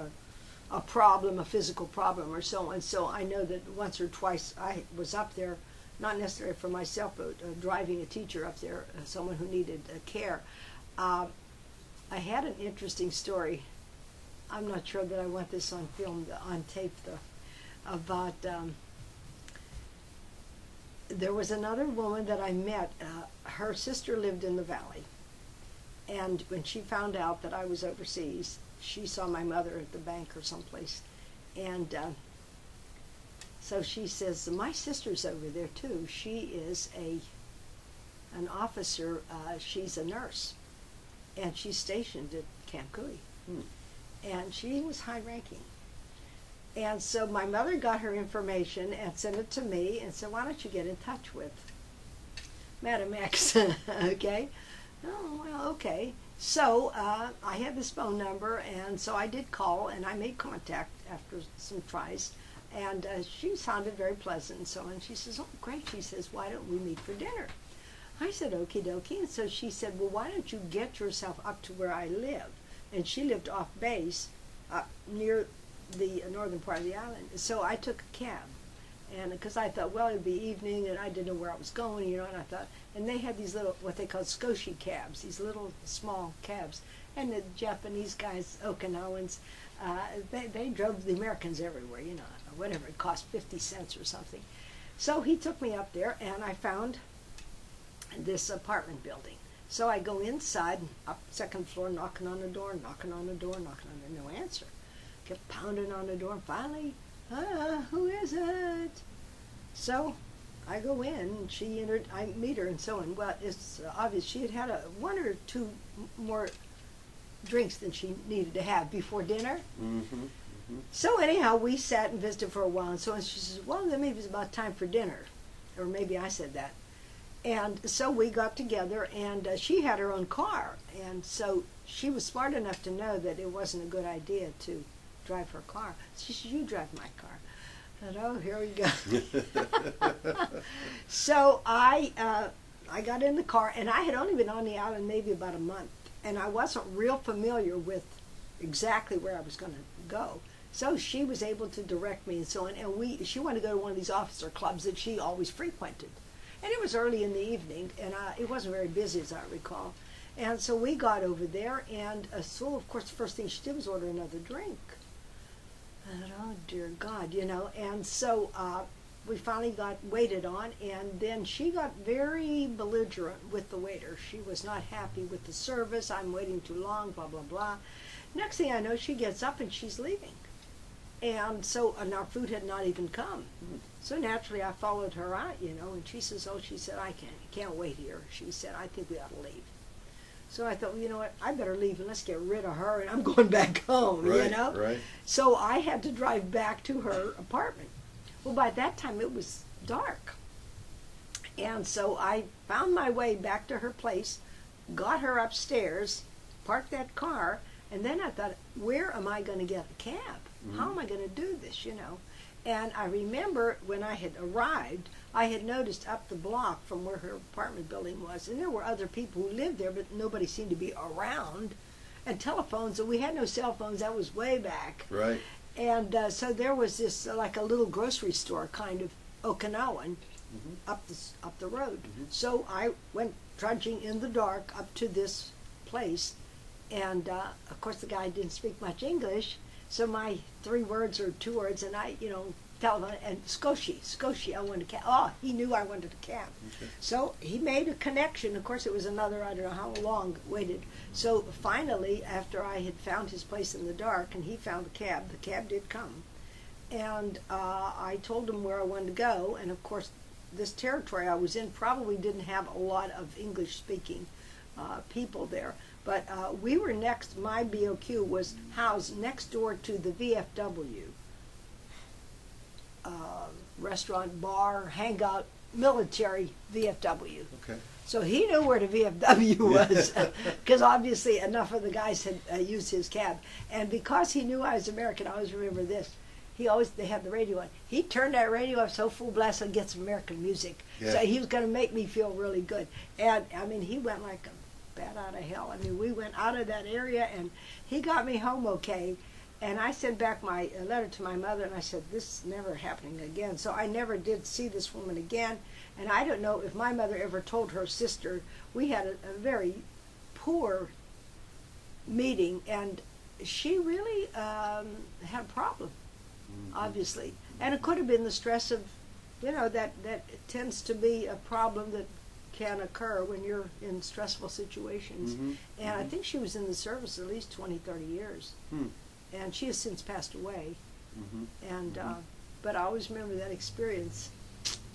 a problem, a physical problem or so on. So I know that once or twice I was up there, not necessarily for myself, but driving a teacher up there, someone who needed care. I had an interesting story. I'm not sure that I want this on film, on tape though, about there was another woman that I met. Her sister lived in the valley. And when she found out that I was overseas, she saw my mother at the bank or someplace. And so she says, my sister's over there too. She is an officer. She's a nurse. And she's stationed at Camp Kui. And she was high-ranking. And so my mother got her information and sent it to me and said, why don't you get in touch with Madam X, okay? Oh, well, okay. So I had this phone number, and so I did call, and I made contact after some tries. And she sounded very pleasant and so on. She says, oh, great. She says, why don't we meet for dinner? I said, okie dokie. And so she said, well, why don't you get yourself up to where I live? And she lived off base near the northern part of the island. So I took a cab. And because I thought, well, it'd be evening, and I didn't know where I was going, and I thought, and they had these little, what they call skoshi cabs, these little small cabs. And the Japanese guys, Okinawans, they drove the Americans everywhere, whatever, it cost 50 cents or something. So he took me up there, and I found this apartment building. So I go inside, up second floor, knocking on the door, no answer. Kept pounding on the door, and finally, who is it? So I go in, and she entered, I meet her and so on. Well, it's obvious she had had one or two more drinks than she needed to have before dinner. So anyhow, we sat and visited for a while and so on. She says, well, then maybe it's about time for dinner. Or maybe I said that. And so we got together, and she had her own car. And so she was smart enough to know that it wasn't a good idea to drive her car. She said, you drive my car. I said, oh, here we go. So I got in the car, and I had only been on the island maybe about a month, and I wasn't real familiar with exactly where I was going to go. So she was able to direct me and so on, and she wanted to go to one of these officer clubs that she always frequented. And it was early in the evening, and it wasn't very busy, as I recall. And so we got over there, and so, of course, the first thing she did was order another drink. I thought, oh, dear God, And so we finally got waited on, and then she got very belligerent with the waiter. She was not happy with the service. I'm waiting too long, blah, blah, blah. Next thing I know, she gets up, and she's leaving. And so, and our food had not even come. So naturally, I followed her out, and she says, oh, she said, I can't wait here. She said, I think we ought to leave. So I thought, well, you know what, I better leave and let's get rid of her, and I'm going back home, Right, you know? right. So I had to drive back to her apartment. Well, by that time it was dark. And so I found my way back to her place, got her upstairs, parked that car, and then I thought, where am I going to get a cab? Mm-hmm. How am I going to do this, you know? And I remember when I had arrived, I had noticed up the block from where her apartment building was, and there were other people who lived there, but nobody seemed to be around. And telephones, and we had no cell phones, that was way back. Right. And so there was this, like a little grocery store kind of Okinawan up the road. So I went trudging in the dark up to this place, and of course the guy didn't speak much English, so my 3 words or 2 words, and I, telephone, and Skoshi, I wanted a cab. Oh, he knew I wanted a cab. Okay. So he made a connection. Of course, it was another, I don't know how long, waited. So finally, after I had found his place in the dark and he found the cab did come. And I told him where I wanted to go, and of course, this territory I was in probably didn't have a lot of English-speaking people there. But we were next, my BOQ was housed next door to the VFW. Restaurant, bar, hangout, military VFW. Okay. So he knew where the VFW was, because obviously enough of the guys had used his cab. And because he knew I was American, I always remember this. They had the radio on. He turned that radio up so full blast I'd get some American music. Yeah. So he was going to make me feel really good. And I mean, he went like a bat out of hell. I mean, we went out of that area, and he got me home okay. And I sent back my letter to my mother, and I said, this is never happening again. So I never did see this woman again. And I don't know if my mother ever told her sister. We had a very poor meeting, and she really had a problem, obviously. And it could have been the stress of, that tends to be a problem that can occur when you're in stressful situations. And I think she was in the service at least 20, 30 years. And she has since passed away. And but I always remember that experience.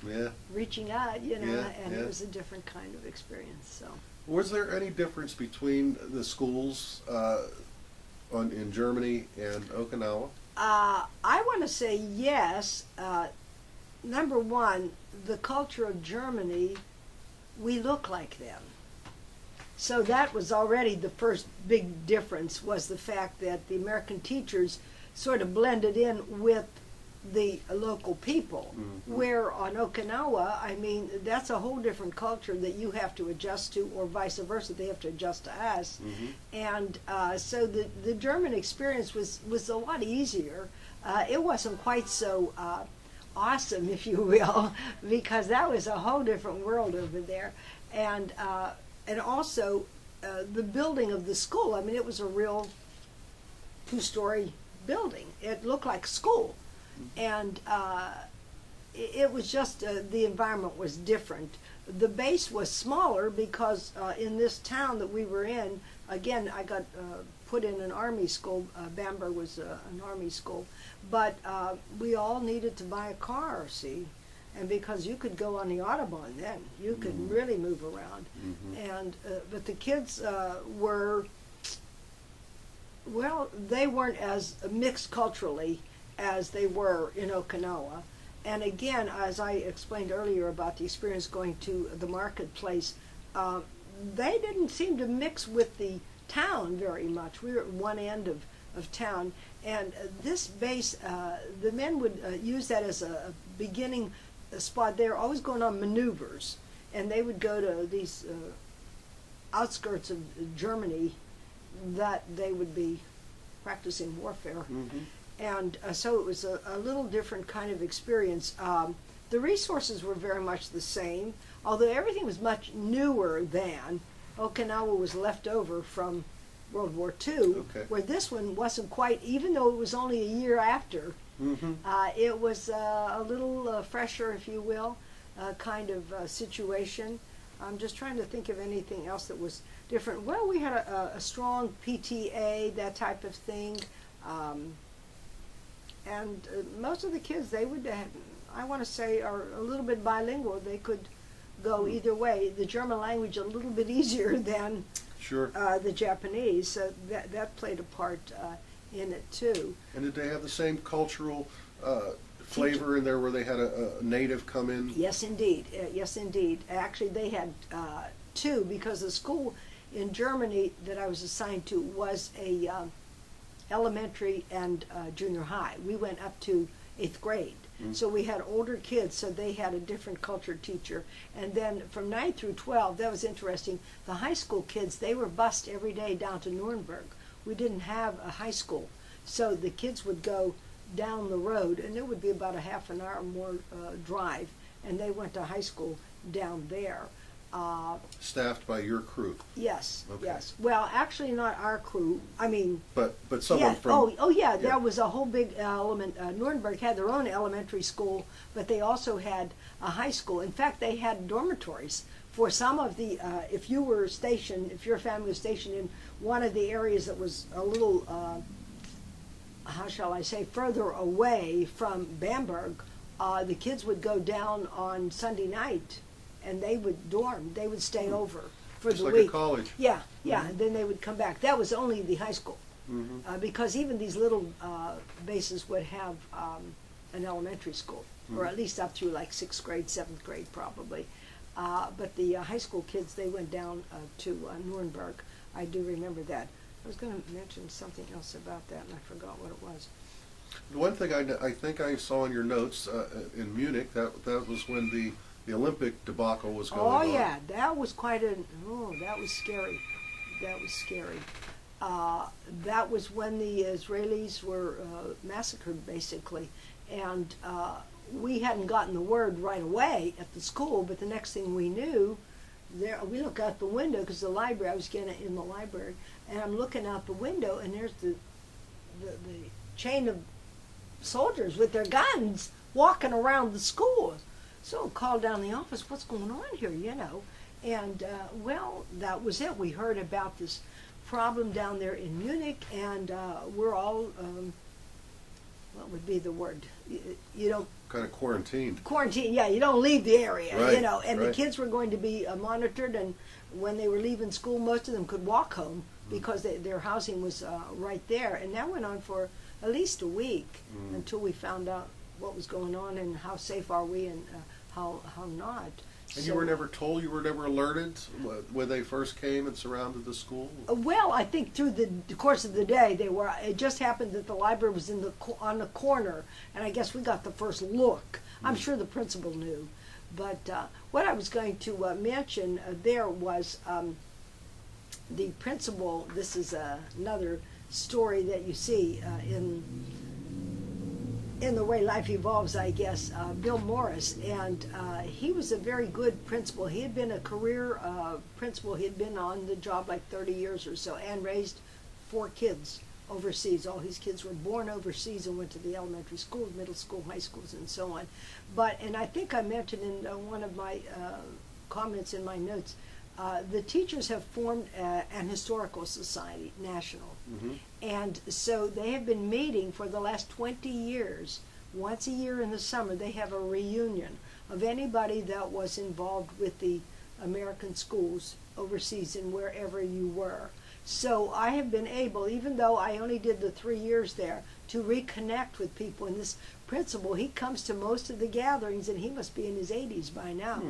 Yeah. Reaching out, Yeah, and yeah. it was a different kind of experience. So. Was there any difference between the schools in Germany and Okinawa? I want to say yes. Number one, the culture of Germany, we look like them. So that was already the first big difference, was the fact that the American teachers sort of blended in with the local people. Where on Okinawa, I mean, that's a whole different culture that you have to adjust to, or vice versa, they have to adjust to us. And so the German experience was a lot easier. It wasn't quite so awesome, if you will, because that was a whole different world over there. And also the building of the school, I mean, it was a real 2-story building. It looked like school. And it was just, the environment was different. The base was smaller because in this town that we were in, again, I got put in an army school. Bamberg was an army school. But we all needed to buy a car, see? And because you could go on the Autobahn then, you could really move around. And but the kids were, well, they weren't as mixed culturally as they were in Okinawa. And again, as I explained earlier about the experience going to the marketplace, they didn't seem to mix with the town very much. We were at one end of town, and this base, the men would use that as a beginning spot. They were always going on maneuvers, and they would go to these outskirts of Germany that they would be practicing warfare. And so it was a little different kind of experience. The resources were very much the same, although everything was much newer than. Okinawa was left over from World War II, where this one wasn't quite, even though it was only a year after, it was a little fresher, if you will, kind of situation. I'm just trying to think of anything else that was different. Well, we had a strong PTA, that type of thing. And most of the kids, they would, I want to say, are a little bit bilingual. They could go either way. The German language a little bit easier than Sure. the Japanese. So that played a part in it too. And did they have the same cultural flavor in there where they had a native come in? Yes, indeed. Yes, indeed. Actually, they had two, because the school in Germany that I was assigned to was a elementary and junior high. We went up to 8th grade. So we had older kids, so they had a different culture teacher. And then from 9 through 12, that was interesting, the high school kids, they were bused every day down to Nuremberg. We didn't have a high school. So the kids would go down the road, and it would be about a half an hour more drive, and they went to high school down there. Staffed by your crew? Yes, Okay. yes. Well, actually not our crew. I mean... But someone yeah, from... oh yeah, there was a whole big element. Nuremberg had their own elementary school, but they also had a high school. In fact, they had dormitories for some of the, if your family was stationed in one of the areas that was a little, how shall I say, further away from Bamberg, the kids would go down on Sunday night, and they would dorm. They would stay over for Just the like week. a college. Yeah, and then they would come back. That was only the high school, because even these little bases would have an elementary school, or at least up through like 6th grade, 7th grade probably. But the high school kids, they went down to Nuremberg. I do remember that. I was going to mention something else about that, and I forgot what it was. The one thing I think I saw in your notes in Munich, that was when the Olympic debacle was going on. Oh yeah, that was that was scary. That was scary. That was when the Israelis were massacred, basically. And we hadn't gotten the word right away at the school, but the next thing we knew, we look out the window, because the library, I was getting in the library, and I'm looking out the window, and there's the chain of soldiers with their guns walking around the school. So I called down the office, what's going on here, And, well, that was it. We heard about this problem down there in Munich, and we're all, what would be the word? You don't... Kind of quarantined. Quarantine, yeah, you don't leave the area, Right, And right. the kids were going to be monitored, and when they were leaving school, most of them could walk home because their housing was right there. And that went on for at least a week until we found out what was going on and how safe are we and how not. And you were never told, you were never alerted when they first came and surrounded the school? Well, I think through the course of the day, they were. It just happened that the library was on the corner, and I guess we got the first look. I'm sure the principal knew. But what I was going to mention there was the principal. This is another story that you see in the way life evolves, I guess, Bill Morris, and he was a very good principal. He had been a career principal. He had been on the job like 30 years or so, and raised 4 kids overseas. All his kids were born overseas and went to the elementary schools, middle school, high schools, and so on. And I think I mentioned in one of my comments in my notes, the teachers have formed an historical society, national. And so they have been meeting for the last 20 years. Once a year in the summer, they have a reunion of anybody that was involved with the American schools overseas and wherever you were. So I have been able, even though I only did the 3 years there, to reconnect with people. And this principal, he comes to most of the gatherings, and he must be in his 80s by now.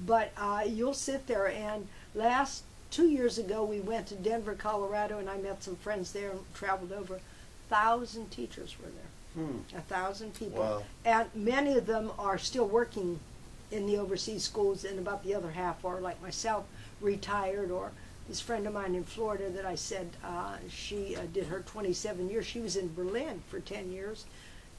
But you'll sit there, and last 2 years ago, we went to Denver, Colorado, and I met some friends there and traveled over. 1,000 teachers were there. 1,000 people. Wow. And many of them are still working in the overseas schools, and about the other half are, like myself, retired. Or this friend of mine in Florida that I said she did her 27 years. She was in Berlin for 10 years.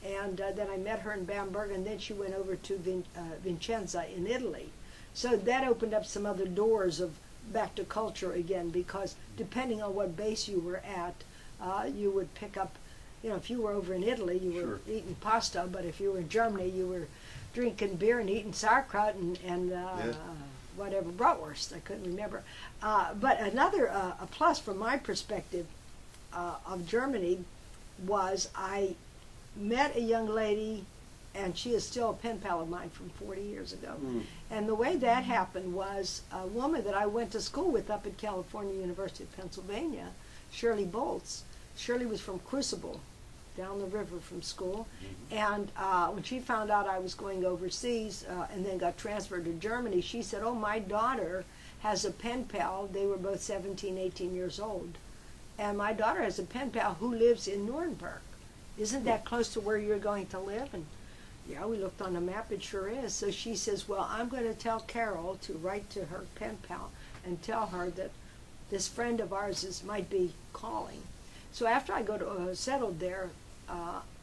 And then I met her in Bamberg, and then she went over to Vicenza in Italy. So that opened up some other doors of back to culture again, because depending on what base you were at, you would pick up, if you were over in Italy, you were eating pasta, but if you were in Germany, you were drinking beer and eating sauerkraut and whatever, bratwurst, I couldn't remember. But another a plus from my perspective of Germany was I met a young lady and she is still a pen pal of mine from 40 years ago. Mm. And the way that happened was a woman that I went to school with up at California University of Pennsylvania, Shirley Bolts. Shirley was from Crucible, down the river from school. And when she found out I was going overseas and then got transferred to Germany, she said, oh, my daughter has a pen pal. They were both 17, 18 years old. And my daughter has a pen pal who lives in Nuremberg. Isn't that close to where you're going to live? And yeah, we looked on the map, it sure is. So she says, well, I'm going to tell Carol to write to her pen pal and tell her that this friend of ours might be calling. So after I settled there,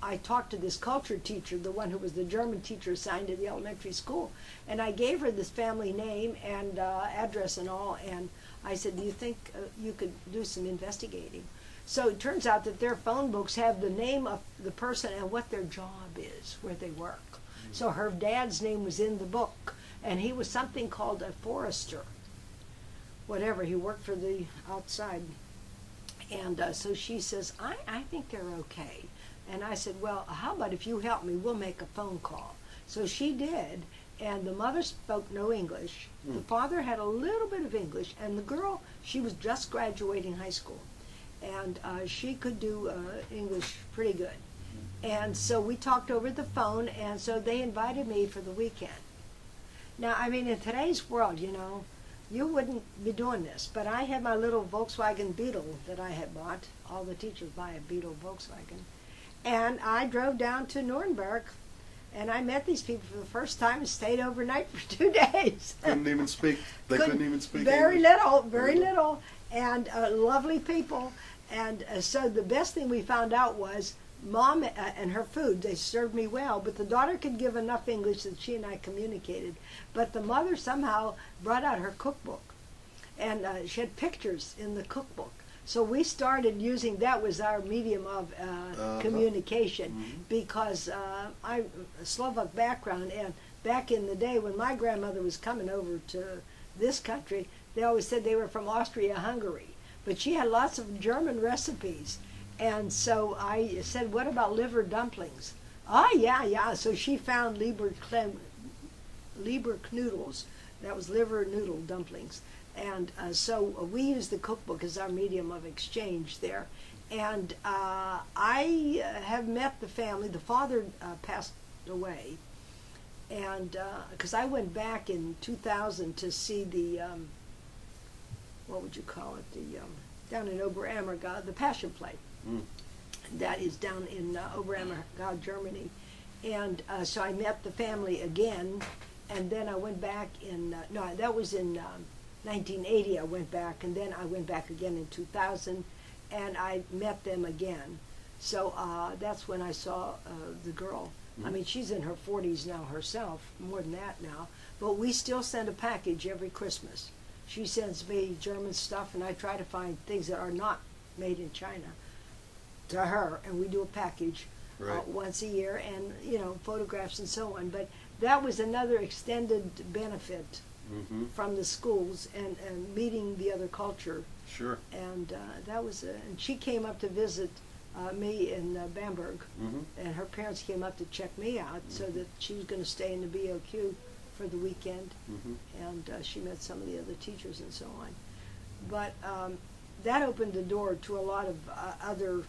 I talked to this culture teacher, the one who was the German teacher assigned to the elementary school, and I gave her this family name and address and all, and I said, do you think you could do some investigating? So it turns out that their phone books have the name of the person and what their job is, where they work. Mm-hmm. So her dad's name was in the book, and he was something called a forester. Whatever, he worked for the outside. And so she says, I think they're okay. And I said, well, how about if you help me, we'll make a phone call. So she did, and the mother spoke no English. The father had a little bit of English, and the girl, she was just graduating high school. And she could do English pretty good. And so we talked over the phone, and so they invited me for the weekend. Now, I mean, in today's world, you know, you wouldn't be doing this, but I had my little Volkswagen Beetle that I had bought. All the teachers buy a Beetle Volkswagen. And I drove down to Nuremberg, and I met these people for the first time and stayed overnight for 2 days. Couldn't even speak. They couldn't even speak very English. Very little, and lovely people. And so the best thing we found out was Mom and her food, they served me well, but the daughter could give enough English that she and I communicated. But the mother somehow brought out her cookbook, and she had pictures in the cookbook. So we started using that was our medium of communication, because I'm a Slovak background, and back in the day when my grandmother was coming over to this country, they always said they were from Austria-Hungary. But she had lots of German recipes. And so I said, what about liver dumplings? Oh, yeah. So she found Leberknoodles. That was liver noodle dumplings. And so we used the cookbook as our medium of exchange there. And I have met the family. The father passed away. And because I went back in 2000 to see the, what would you call it, down in Oberammergau, the Passion Play. That is down in Oberammergau, Germany. And so I met the family again, and then I went back in, no, that was in 1980 I went back, and then I went back again in 2000, and I met them again. So that's when I saw the girl. I mean, she's in her 40s now herself, more than that now, but we still send a package every Christmas. She sends me German stuff, and I try to find things that are not made in China to her, and we do a package once a year, and you know, photographs and so on. But that was another extended benefit from the schools and meeting the other culture. Sure. And that was, and she came up to visit me in Bamberg, and her parents came up to check me out, so that she was going to stay in the BOQ for the weekend, and she met some of the other teachers and so on. But that opened the door to a lot of other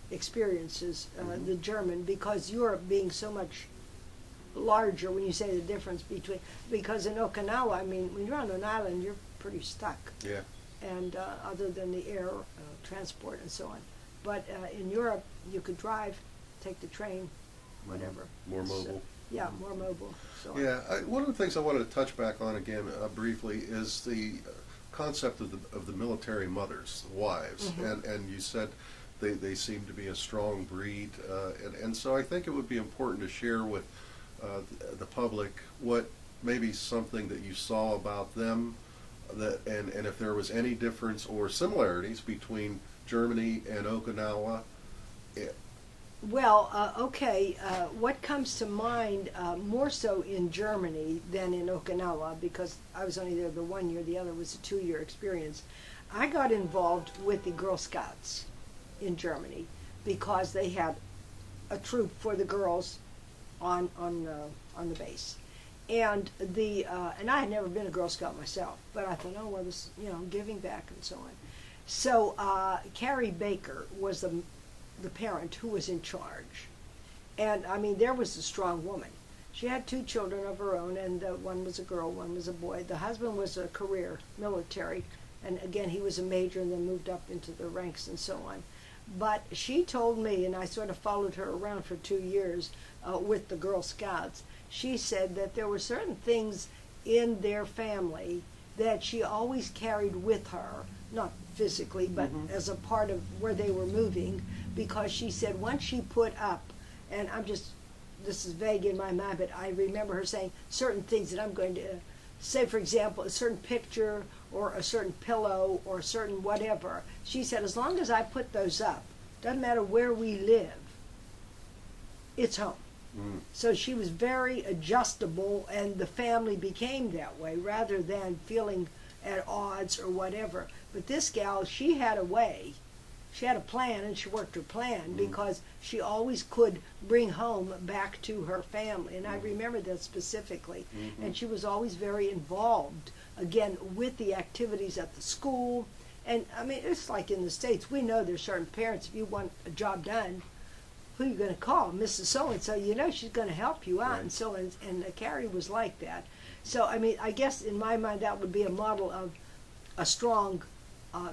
experiences, the German, because Europe being so much larger, when you say the difference between, because in Okinawa, I mean, when you're on an island, you're pretty stuck. Yeah. And other than the air transport and so on. But in Europe, you could drive, take the train, whatever. More mobile. So, yeah, more mobile. So yeah, one of the things I wanted to touch back on again briefly is the concept of the military mothers, the wives, and you said they seem to be a strong breed, and so I think it would be important to share with the public what maybe something that you saw about them, that and if there was any difference or similarities between Germany and Okinawa. Well, okay, what comes to mind more so in Germany than in Okinawa, because I was only there the 1 year, the other was a 2-year experience. I got involved with the Girl Scouts in Germany because they had a troop for the girls on the base. And and I had never been a Girl Scout myself, but I thought, oh well, this, giving back and so on. So Carrie Baker was the parent who was in charge, and I mean there was a strong woman. She had 2 children of her own, and one was a girl, one was a boy. The husband was a career military, and again he was a major and then moved up into the ranks and so on. But she told me, and I sort of followed her around for 2 years with the Girl Scouts. She said that there were certain things in their family that she always carried with her, not physically, but as a part of where they were moving, because she said once she put up, and this is vague in my mind, but I remember her saying certain things that I'm going to say, for example, a certain picture or a certain pillow or a certain whatever. She said, as long as I put those up, doesn't matter where we live, it's home. So she was very adjustable, and the family became that way rather than feeling at odds or whatever. But this gal, she had a way. She had a plan, and she worked her plan because she always could bring home back to her family. And I remember that specifically. And she was always very involved, again, with the activities at the school. And I mean, it's like in the States, we know there's certain parents, if you want a job done, who are you going to call? Mrs. So-and-so, she's going to help you out. Right. And so, and Carrie was like that. So, I mean, I guess in my mind that would be a model of a strong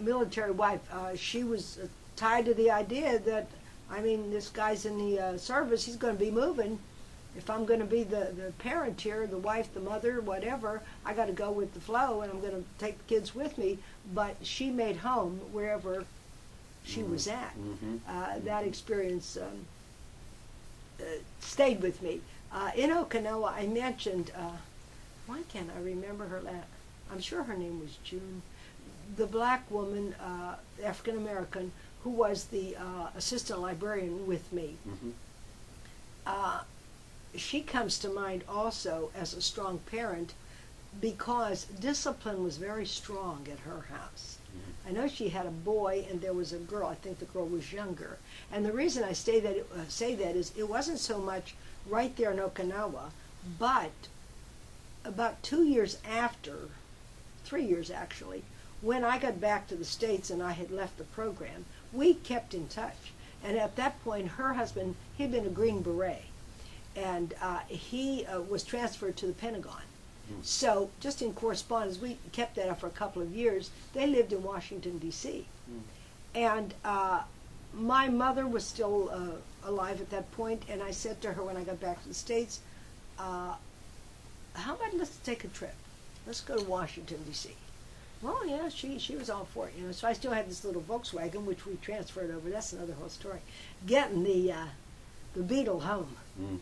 military wife. She was tied to the idea that, I mean, this guy's in the service, he's going to be moving. If I'm going to be the parent here, the wife, the mother, whatever, I got to go with the flow, and I'm going to take the kids with me. But she made home wherever she was at. That experience stayed with me. In Okinawa, I mentioned, why can't I remember her last? I'm sure her name was June. The black woman, African American, who was the assistant librarian with me. She comes to mind also as a strong parent because discipline was very strong at her house. I know she had a boy and there was a girl. I think the girl was younger. And the reason I say that is it wasn't so much right there in Okinawa, but about 2 years after, 3 years actually, when I got back to the States and I had left the program, we kept in touch. And at that point, her husband, he'd been a Green Beret, and he was transferred to the Pentagon. So just in correspondence, we kept that up for a couple of years. They lived in Washington, D.C. And my mother was still alive at that point, and I said to her when I got back to the States, how about let's take a trip? Let's go to Washington, D.C. Well, yeah, she was all for it, So I still had this little Volkswagen, which we transferred over. That's another whole story. Getting the Beetle home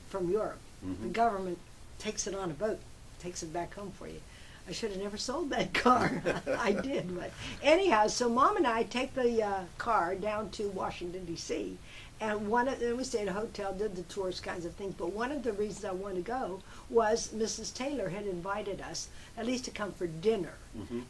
from Europe. The government takes it on a boat, takes it back home for you. I should have never sold that car. I did, but anyhow, so Mom and I take the car down to Washington, D.C., and then we stayed at a hotel, did the tourist kinds of things, but one of the reasons I wanted to go was Mrs. Taylor had invited us at least to come for dinner.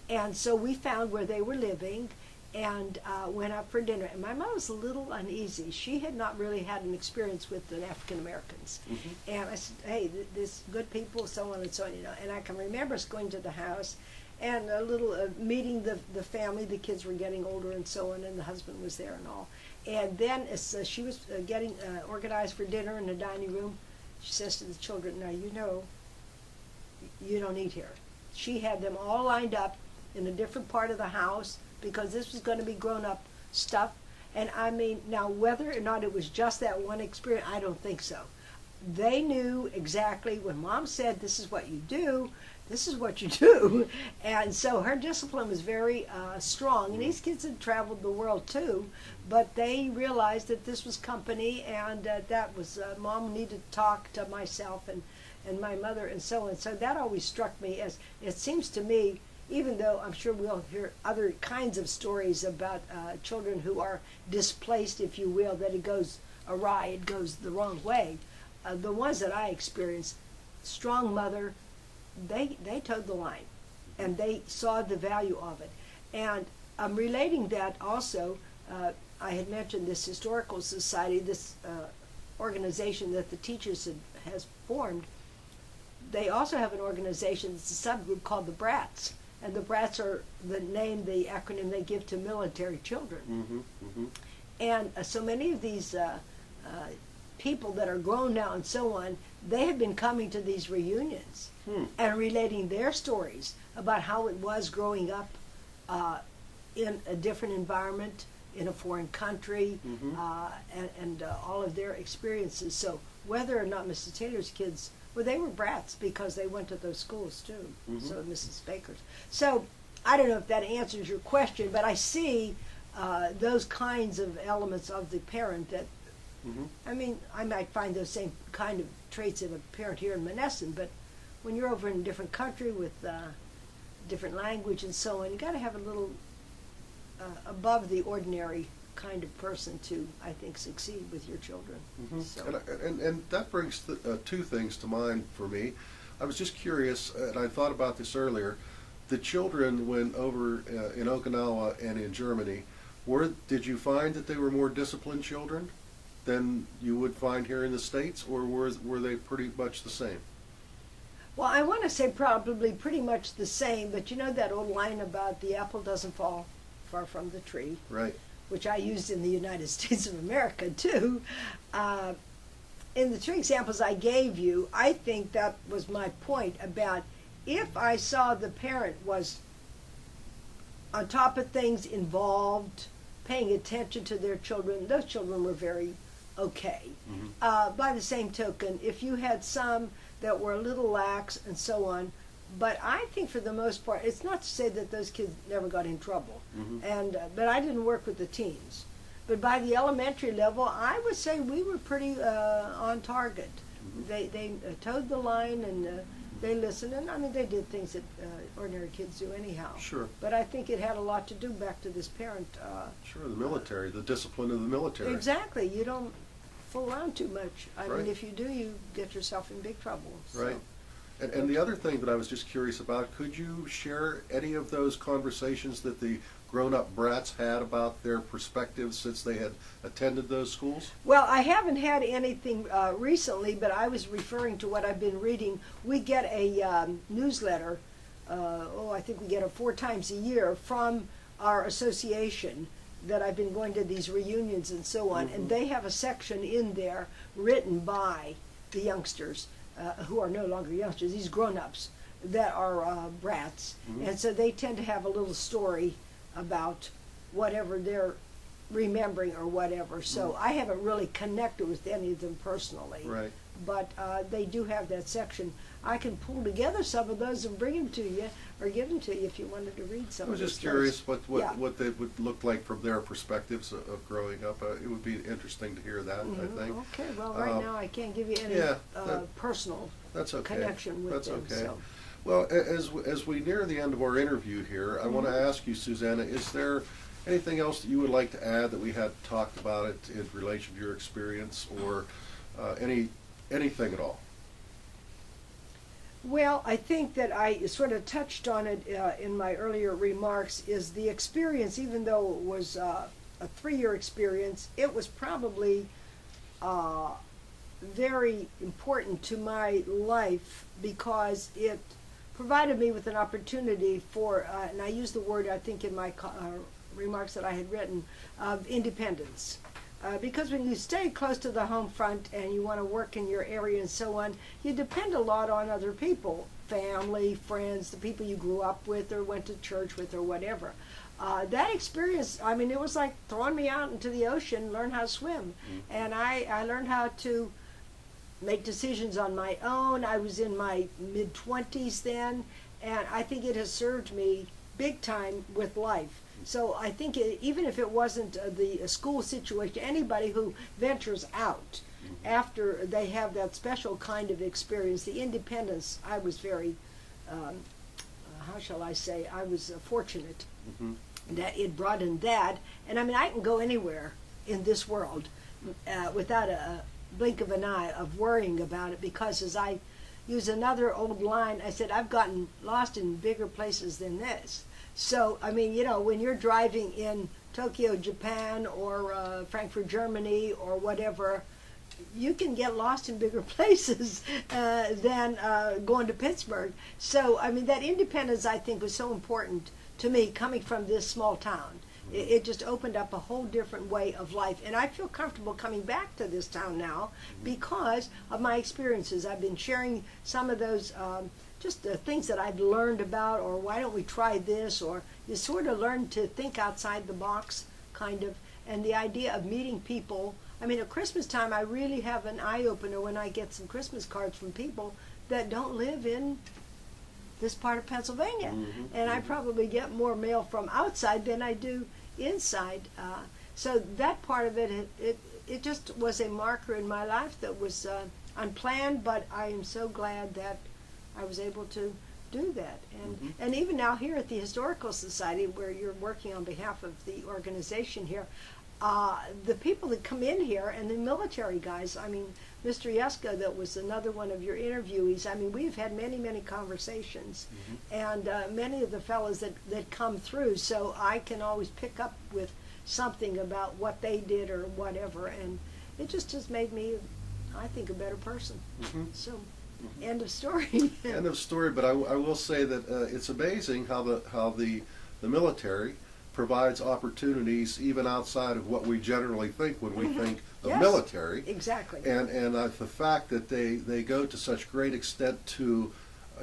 And so we found where they were living and went out for dinner. And my mom was a little uneasy. She had not really had an experience with the African Americans. And I said, hey, this good people, so on and so on, And I can remember us going to the house and a little meeting the family. The kids were getting older and so on, and the husband was there and all. And then as she was getting organized for dinner in the dining room, she says to the children, now you don't eat here. She had them all lined up in a different part of the house because this was going to be grown-up stuff. And I mean, now whether or not it was just that one experience, I don't think so. They knew exactly when Mom said, this is what you do, this is what you do. And so her discipline was very strong. And these kids had traveled the world too, but they realized that this was company and that was, Mom needed to talk to myself and my mother and so on. So that always struck me as, it seems to me, even though I'm sure we'll hear other kinds of stories about children who are displaced, if you will, that it goes awry, it goes the wrong way. The ones that I experienced, strong mother, they toed the line, and they saw the value of it. And I'm relating that also, I had mentioned this historical society, this organization that the teachers has formed, they also have an organization, it's a subgroup called the Brats. And the Brats are the acronym they give to military children. And so many of these people that are grown now and so on, they have been coming to these reunions and relating their stories about how it was growing up in a different environment, in a foreign country, and all of their experiences. So whether or not Mrs. Taylor's kids, well, they were brats because they went to those schools too, so Mrs. Baker's. So I don't know if that answers your question, but I see those kinds of elements of the parent that, I mean, I might find those same kind of traits in a parent here in Monessen, but when you're over in a different country with different language and so on, you got to have a little above the ordinary kind of person to, I think, succeed with your children. So. And that brings two things to mind for me. I was just curious, and I thought about this earlier. The children, when over in Okinawa and in Germany, did you find that they were more disciplined children than you would find here in the States, or were they pretty much the same? Well, I want to say probably pretty much the same, but you know that old line about the apple doesn't fall far from the tree? Right. Which I used in the United States of America too. In the two examples I gave you, I think that was my point about if I saw the parent was on top of things, involved, paying attention to their children, those children were very okay. By the same token, if you had some that were a little lax and so on, but I think for the most part, it's not to say that those kids never got in trouble. But I didn't work with the teens. But by the elementary level, I would say we were pretty on target. They towed the line and they listened. And I mean, they did things that ordinary kids do anyhow. Sure. But I think it had a lot to do back to this parent. Sure, the military, the discipline of the military. Exactly. You don't fool around too much. I mean, if you do, you get yourself in big trouble. So. Right. And the other thing that I was just curious about, could you share any of those conversations that the grown-up brats had about their perspectives since they had attended those schools? Well, I haven't had anything recently, but I was referring to what I've been reading. We get a newsletter, I think we get it 4 times a year from our association that I've been going to these reunions and so on, and they have a section in there written by the youngsters. Who are no longer youngsters, these grown-ups that are brats. And so they tend to have a little story about whatever they're remembering or whatever. So I haven't really connected with any of them personally. Right. But they do have that section. I can pull together some of those and bring them to you or give them to you if you wanted to read some I was of just those curious first. what they would look like from their perspectives of growing up. It would be interesting to hear that, I think. Okay, well, right now I can't give you any personal connection with them. That's okay. So. Well, as we near the end of our interview here, I want to ask you, Susanna, is there anything else that you would like to add that we had talked about it in relation to your experience, or anything at all? Well, I think that I sort of touched on it in my earlier remarks, is the experience, even though it was a 3-year experience, it was probably very important to my life because it provided me with an opportunity for, and I use the word I think in my remarks that I had written, of independence. Because when you stay close to the home front and you want to work in your area and so on, you depend a lot on other people, family, friends, the people you grew up with or went to church with or whatever. That experience, I mean, it was like throwing me out into the ocean, learn how to swim. And I learned how to make decisions on my own. I was in my mid-20s then, and I think it has served me big time with life. So I think even if it wasn't the school situation, anybody who ventures out after they have that special kind of experience, the independence, I was very, how shall I say, I was fortunate that it brought in that. And I mean, I can go anywhere in this world without a blink of an eye of worrying about it, because as I use another old line, I said, I've gotten lost in bigger places than this. So, I mean, you know, when you're driving in Tokyo, Japan, or Frankfurt, Germany, or whatever, you can get lost in bigger places than going to Pittsburgh. So, I mean, that independence, I think, was so important to me coming from this small town. It just opened up a whole different way of life. And I feel comfortable coming back to this town now because of my experiences. I've been sharing some of those just the things that I've learned about, or why don't we try this, or you sort of learn to think outside the box, kind of, and the idea of meeting people. I mean, at Christmas time, I really have an eye-opener when I get some Christmas cards from people that don't live in this part of Pennsylvania. And I probably get more mail from outside than I do inside. So that part of it just was a marker in my life that was unplanned, but I am so glad that I was able to do that. And even now here at the Historical Society, where you're working on behalf of the organization here, the people that come in here and the military guys, I mean, Mr. Yesko, that was another one of your interviewees, I mean, we've had many, many conversations, and many of the fellows that come through, so I can always pick up with something about what they did or whatever, and it just has made me, I think, a better person. So, end of story. End of story, but I will say that it's amazing how the military provides opportunities even outside of what we generally think when we think of military. Exactly. And the fact that they go to such great extent to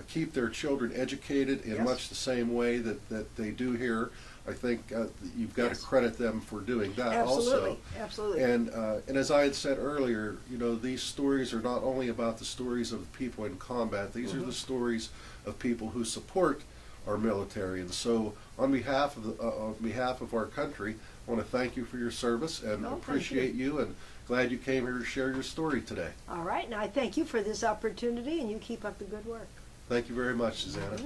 keep their children educated in much the same way that they do here, I think you've got to credit them for doing that also. Absolutely. And as I had said earlier, you know, these stories are not only about the stories of the people in combat. These are the stories of people who support our military. And so, on behalf of our country, I want to thank you for your service and appreciate you, and glad you came here to share your story today. All right, and I thank you for this opportunity, and you keep up the good work. Thank you very much, Susanna.